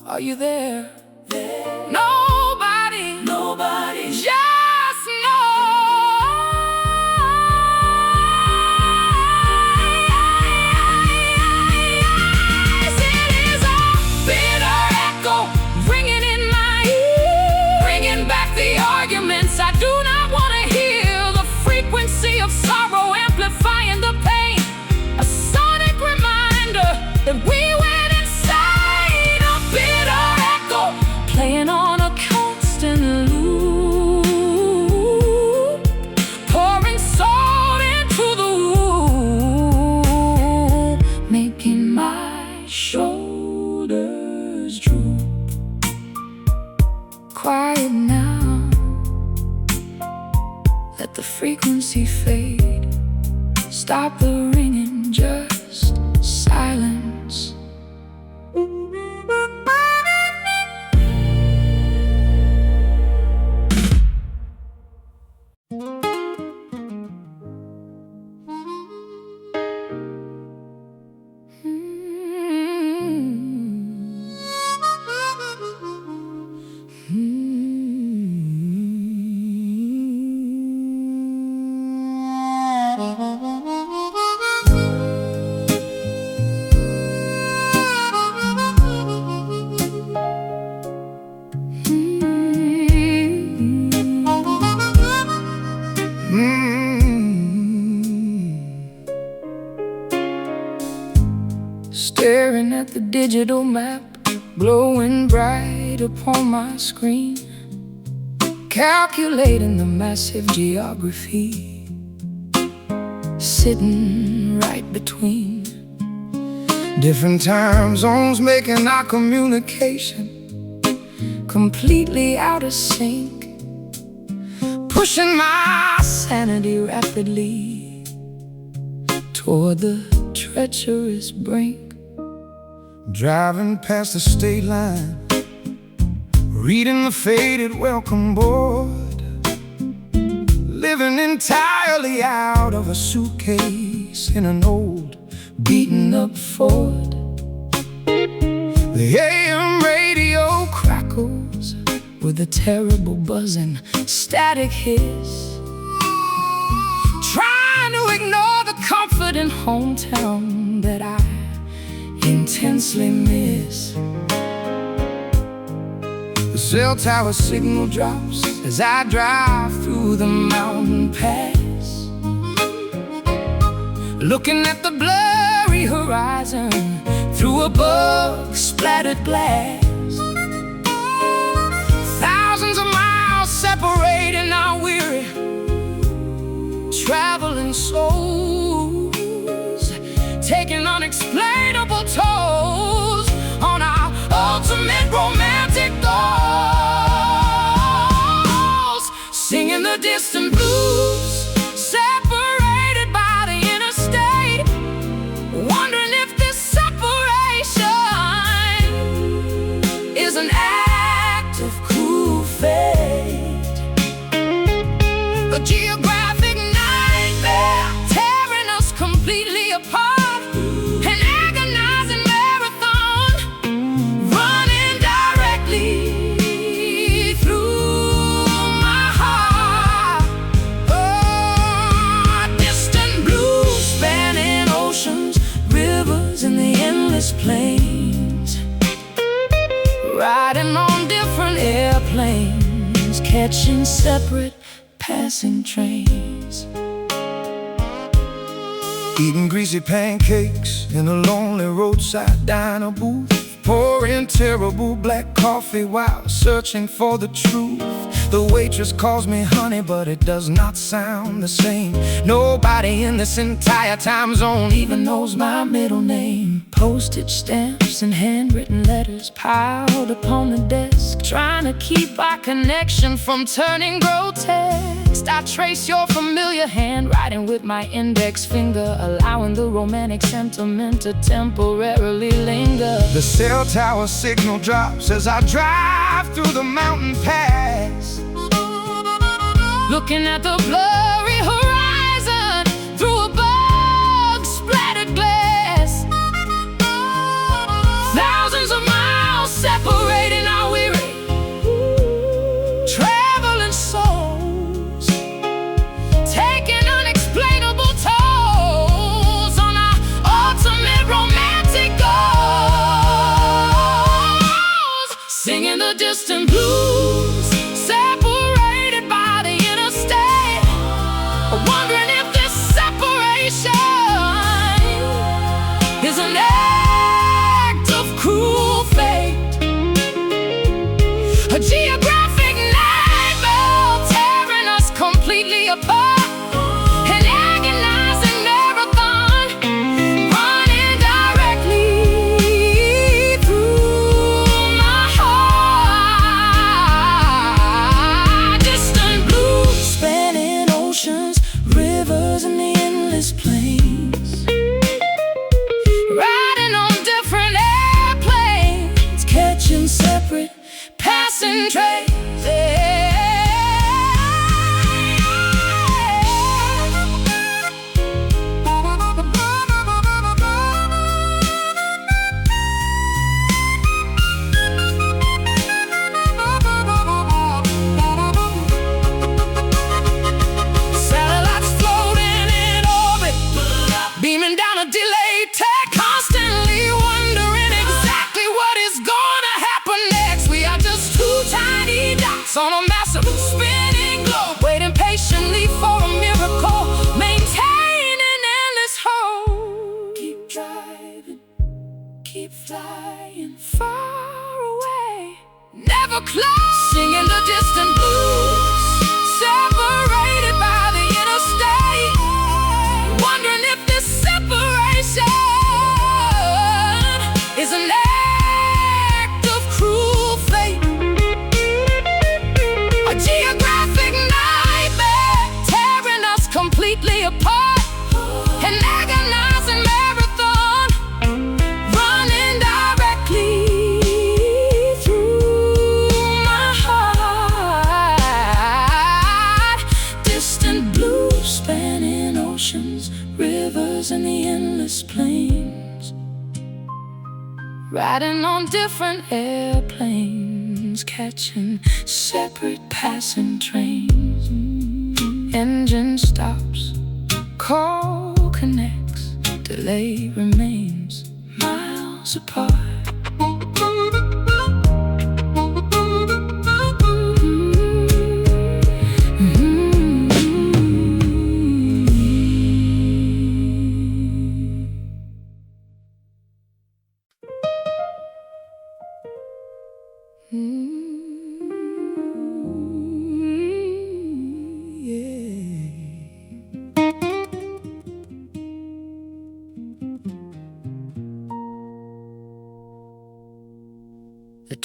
Are you there? Nobody just knows. It is a bitter echo ringing in my ear, bringing back the arguments I do not want to hear. The frequency of sorrow amplifying the pain, a sonic reminder that we went insane. A bitter echo playing on a constant loop, pouring salt into the wound, making my shoulders droop. Quiet now, let the frequency fade. Stop the ringing, just silence. Staring at the digital map, glowing bright upon my screen, calculating the massive geography, sitting right between different time zones, making our communication completely out of sync, pushing my sanity rapidly toward the treacherous brink. Driving past the state line, reading the faded welcome board, living entirely out of a suitcase in an old beaten up Ford. The AM radio crackles with a terrible buzzing static hiss, trying to ignore the comfort in hometown that I intensely miss. The cell tower signal drops as I drive through the mountain pass, looking at the blurry horizon through a bug-splattered glass. Thousands of miles separating our weary traveling souls, taking unexplainable tolls on our ultimate romantic goals. Singing the distant blues, separated by the interstate, wondering if this separation is an act of cruel fate. A geographic nightmare tearing us completely apart, an agonizing marathon running directly through my heart. Oh, distant blues spanning oceans, rivers, and the endless plains, riding on different airplanes, catching separate passing trains. Eating greasy pancakes in a lonely roadside diner booth, pouring terrible black coffee while searching for the truth. The waitress calls me honey, but it does not sound the same. Nobody in this entire time zone even knows my middle name. Postage stamps and handwritten letters piled upon the desk, trying to keep our connection from turning grotesque. I trace your familiar handwriting with my index finger, allowing the romantic sentiment to temporarily linger. The cell tower signal drops as I drive through the mountain pass, looking at the blurry horizon through a bug-splattered glass. Thousands of miles separating our weary traveling souls, taking unexplainable tolls on our ultimate romantic goals. Singing the distant blues, separated by the interstate, wondering if this separation is an act of cruel fate. A geographic nightmare tearing us completely apart, an agonizing marathon running directly through my heart. Distant blues spanning oceans, rivers, and the endless plains, riding on different airplanes, catching separate passing trains. Satellites floating in orbit, beaming down a delayed tech, constantly wondering exactly what is gonna happen next. We are just two tiny dots on a massive spinning globe, waiting patiently for a miracle, maintaining endless hope. Keep driving, keep flying far away, never close. Singing the distant blues, separated by the interstate, wondering if this separation is an act of cruel fate. A geographic nightmare tearing us completely apart, an agonizing marathon running directly through my heart. Distant blues spanning oceans, rivers, and the endless plains, riding on different airplanes, catching separate passing trains. Engine stops, call connects, delay remains miles apart.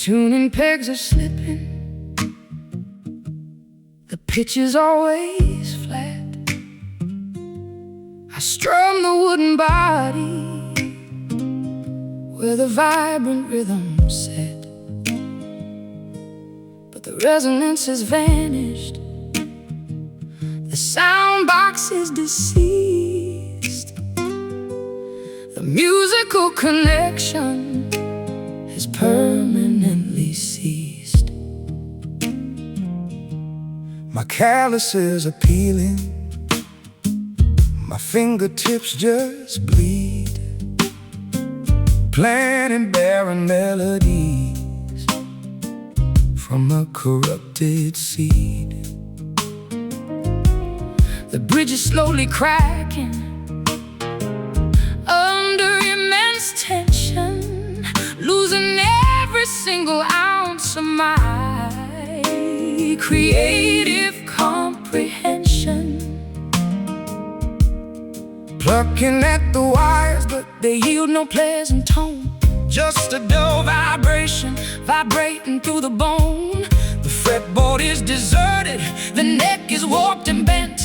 tuning pegs are slipping, the pitch is always flat. I strum the wooden body where the vibrant rhythm set, but the resonance has vanished. The sound box is deceased. The musical connection has permanently ceased. My calluses are peeling, my fingertips just bleed, planting barren melodies from a corrupted seed. The bridge is slowly cracking under immense tension, losing every single ounce of my creative comprehension. Plucking at the wires, but They yield no pleasant tone, just a dull vibration vibrating through the bone. The fretboard is deserted, The neck is warped and bent.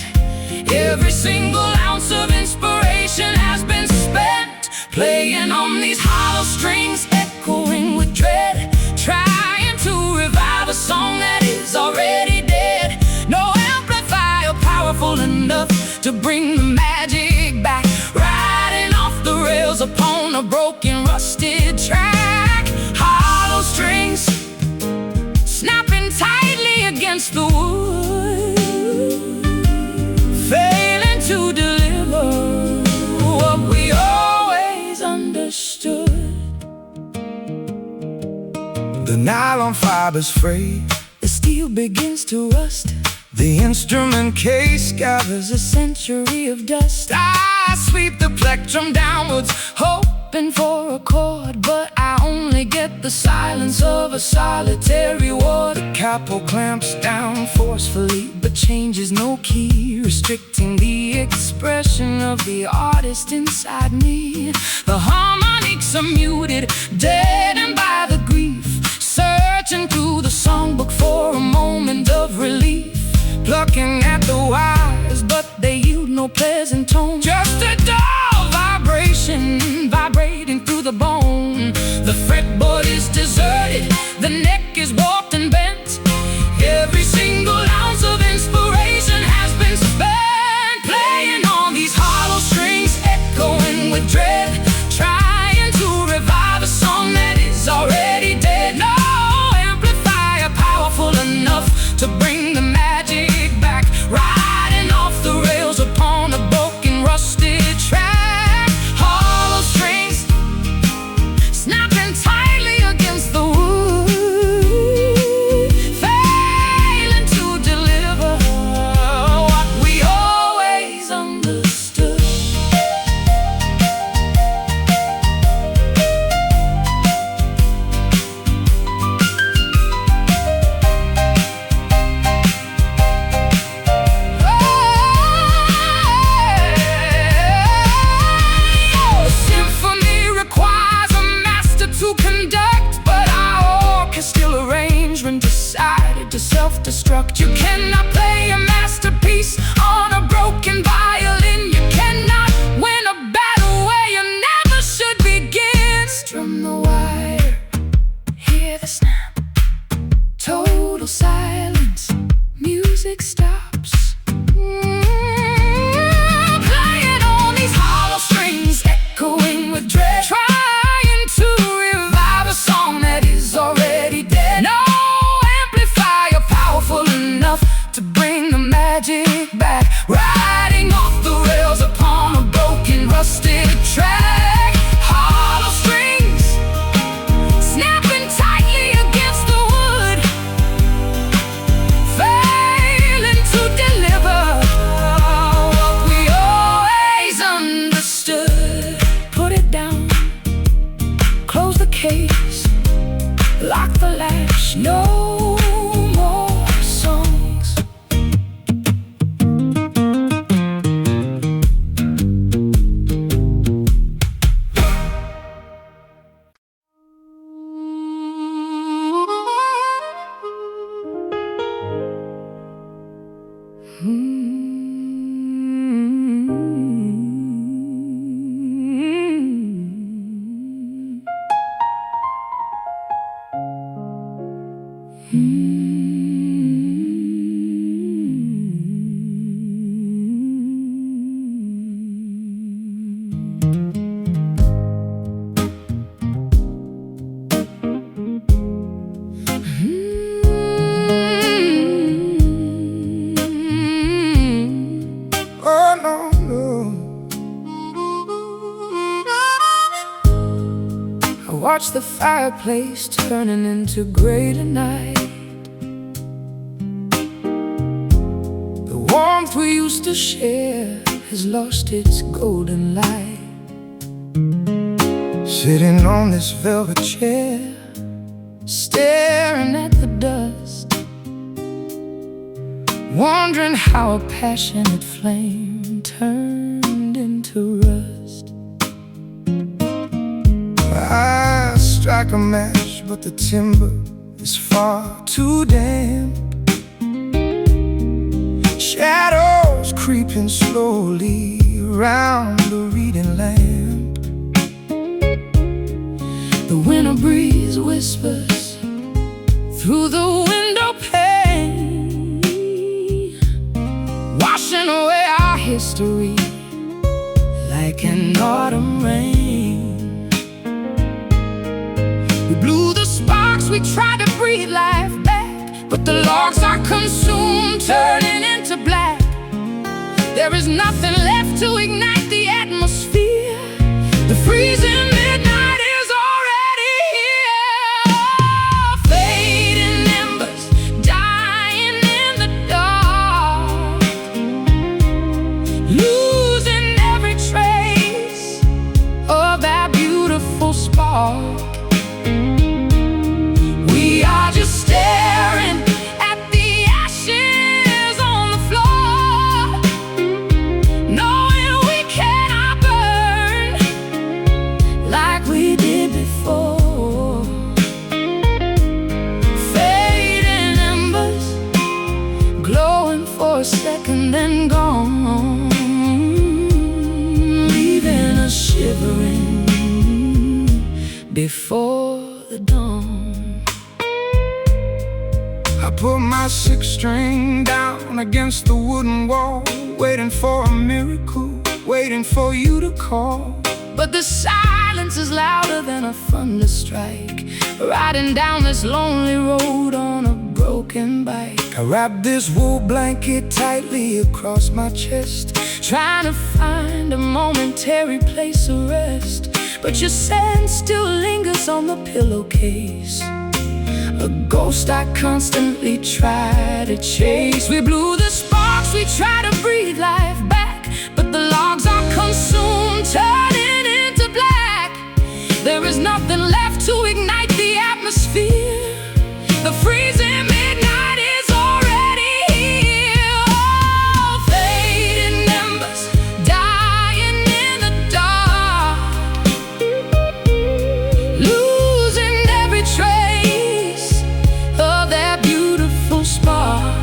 Every single ounce of inspiration has been spent, playing on these hollow strings, echoing with dread, trying to revive a song that is already dead. No amplifier powerful enough to bring the magic back, riding off the rails upon a broken, rusted track. Hollow strings snapping tightly against the wood, failing to deliver what we always understood. the nylon fibers fray, The steel begins to rust, the instrument case gathers a century of dust. I sweep the plectrum downwards, Hoping for a chord, but I only get the silence of a solitary ward. the capo clamps down Forcefully, but changes no key, restricting the expression of the artist inside me. The harmonics are muted, deadened by the grief, searching through the songbook for a moment of relief. plucking at the wires, But they yield no pleasant tone, just a dull vibration vibrating through the bone. The fretboard is deserted, the neck is warped and bent. Every single ounce of inspiration has been spent, playing on these hollow strings, echoing with dread, trying to revive a song that is already dead. No amplifier powerful enough to bring the magic back, riding off the rails upon a broken, rusted track. Hollow strings Oh no, no. I watch the fireplace turning into gray tonight. The warmth we used to share has lost its golden light. Sitting on this velvet chair, staring at the dust, wondering how a passionate flame turned into rust. I strike a match, but the timber is far too damp. Shadows creeping slowly around the reading lamp. The winter breeze whispers through the window pane, washing away our history like an autumn rain. We blew the sparks, we tried to breathe life back, but the logs are consumed, turning into black. There is nothing left to ignite the atmosphere. The freezing midnight is already here. Fading embers, dying in the dark, losing every trace of that beautiful spark. We are just staring at the ashes on the floor, knowing we cannot burn like we did before. Fading embers, glowing for a second then gone, leaving us shivering before the dawn. I put my sixth string down against the wooden wall, waiting for a miracle, waiting for you to call. But the silence is louder than a thunder strike, riding down this lonely road on a broken bike. I wrap this wool blanket tightly across my chest, trying to find a momentary place of rest. But your scent still lingers on the pillowcase, a ghost I constantly try to chase. We blew the sparks, we try to breathe life back, but the logs are consumed, turning into black. There is nothing left to ignite the atmosphere. The freezing midnight is already here. Oh, fading embers, dying in the dark, losing every trace of that beautiful spark.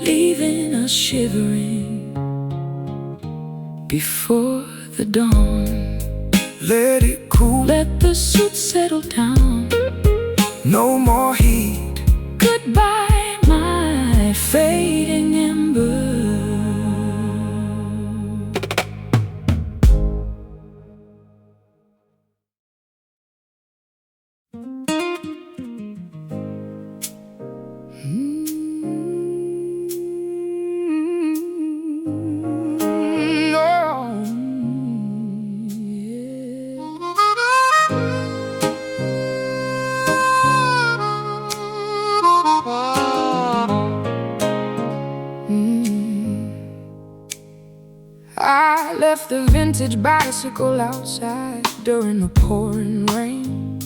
leaving us shivering before the dawn. Let it cool, let the suit settle down. No more heat. Goodbye, my fading ember. I left the vintage bicycle outside during the pouring rain.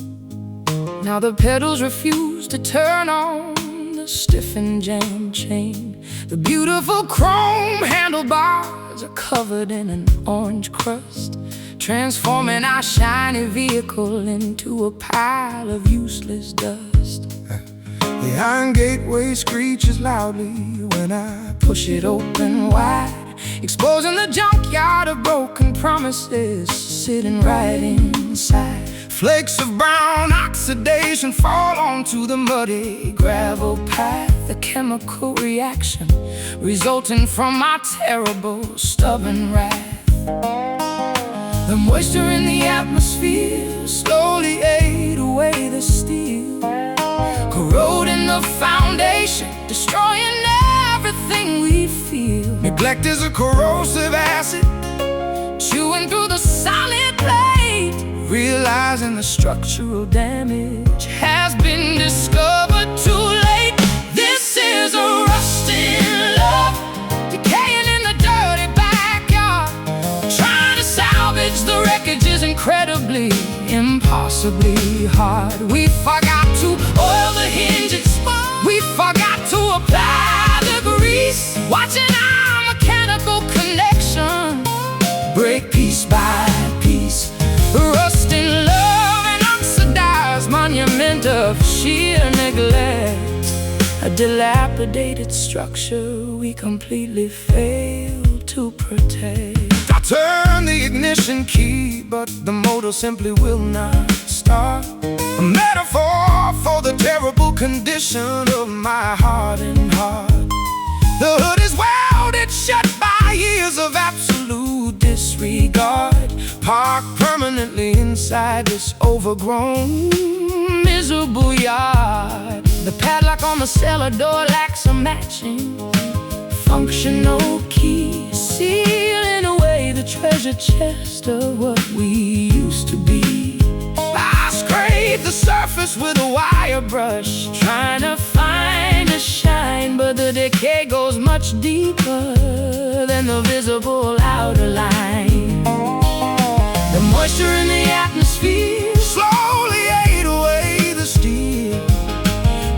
Now the pedals refuse to turn on the stiff and jammed chain. The beautiful chrome handlebars are covered in an orange crust, transforming our shiny vehicle into a pile of useless dust. The iron gateway screeches loudly when I push it open wide, exposing the junkyard of broken promises sitting right inside. Flakes of brown oxidation fall onto the muddy gravel path, The chemical reaction resulting from my terrible stubborn wrath. The moisture in the atmosphere slowly ate away the steel, corroding the foundation, destroying everything we feel. Neglect is a corrosive acid, chewing through the solid plate, realizing the structural damage has been discovered too late. This is a rusting love, decaying in the dirty backyard. Trying to salvage the wreckage is incredibly, impossibly hard. We forgot to oil the hinges, we forgot to apply the grease, watching our mechanical connection break piece by piece. Rusting love, an oxidized monument of sheer neglect, a dilapidated structure we completely failed to protect. I turn the ignition key, but the motor simply will not start. A metaphor for the terrible condition of my hardened heart. The hood is welded shut by years of absolute disregard, parked permanently inside this overgrown, miserable yard. The padlock on the cellar door lacks a matching functional key, sealing away the treasure chest of what we used to be. I scrape the surface with a wire brush, trying to find a shine, but the decay goes much deeper than the visible outer line. The moisture in the atmosphere slowly ate away the steel,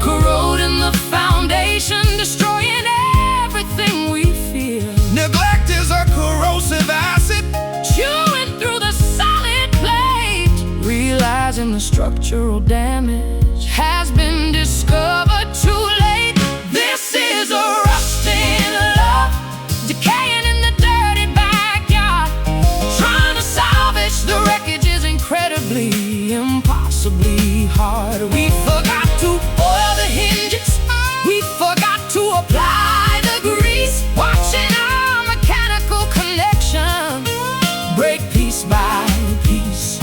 corroding the foundation, destroying everything we feel. Neglect is a corrosive acid, chewing through the solid plate, realizing the structural damage has been discovered too late. This is a rusting love, decaying in the dirty backyard. Trying to salvage the wreckage is incredibly, impossibly hard. We forgot to oil the hinges, we forgot to apply the grease, watching our mechanical connection break piece by piece.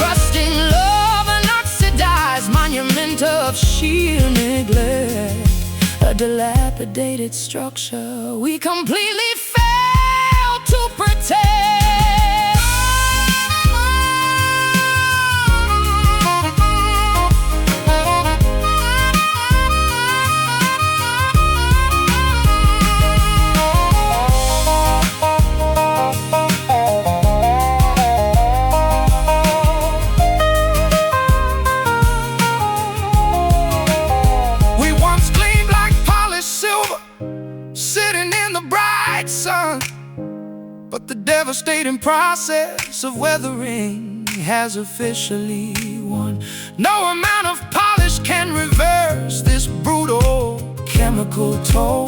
Rusting love, an oxidized monument of sheer neglect, a dilapidated structure we completely failed to protect. we once gleamed like polished silver, sitting in the bright sun. But the devastating process of weathering has officially won. No amount of polish can reverse this brutal chemical toll.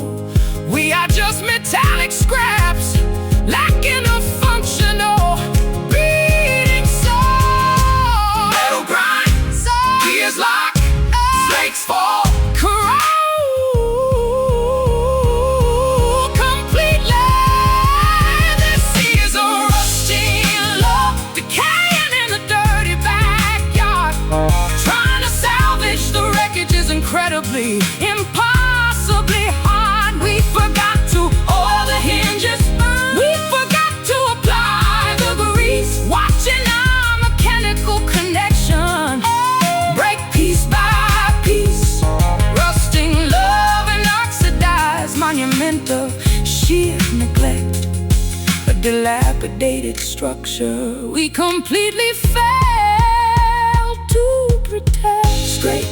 We are just metallic scraps, lacking a functional beating soul. Metal grind, gears lock, flakes fall, corrode completely. This is a rusty love, decaying in the dirty backyard. Trying to salvage the wreckage is incredibly, impossibly hard. We forgot to oil the hinges, we forgot to apply the grease. Watching our mechanical connection break piece by piece. Rusting love and oxidized monument of sheer neglect, a dilapidated structure we completely failed to protect. Straight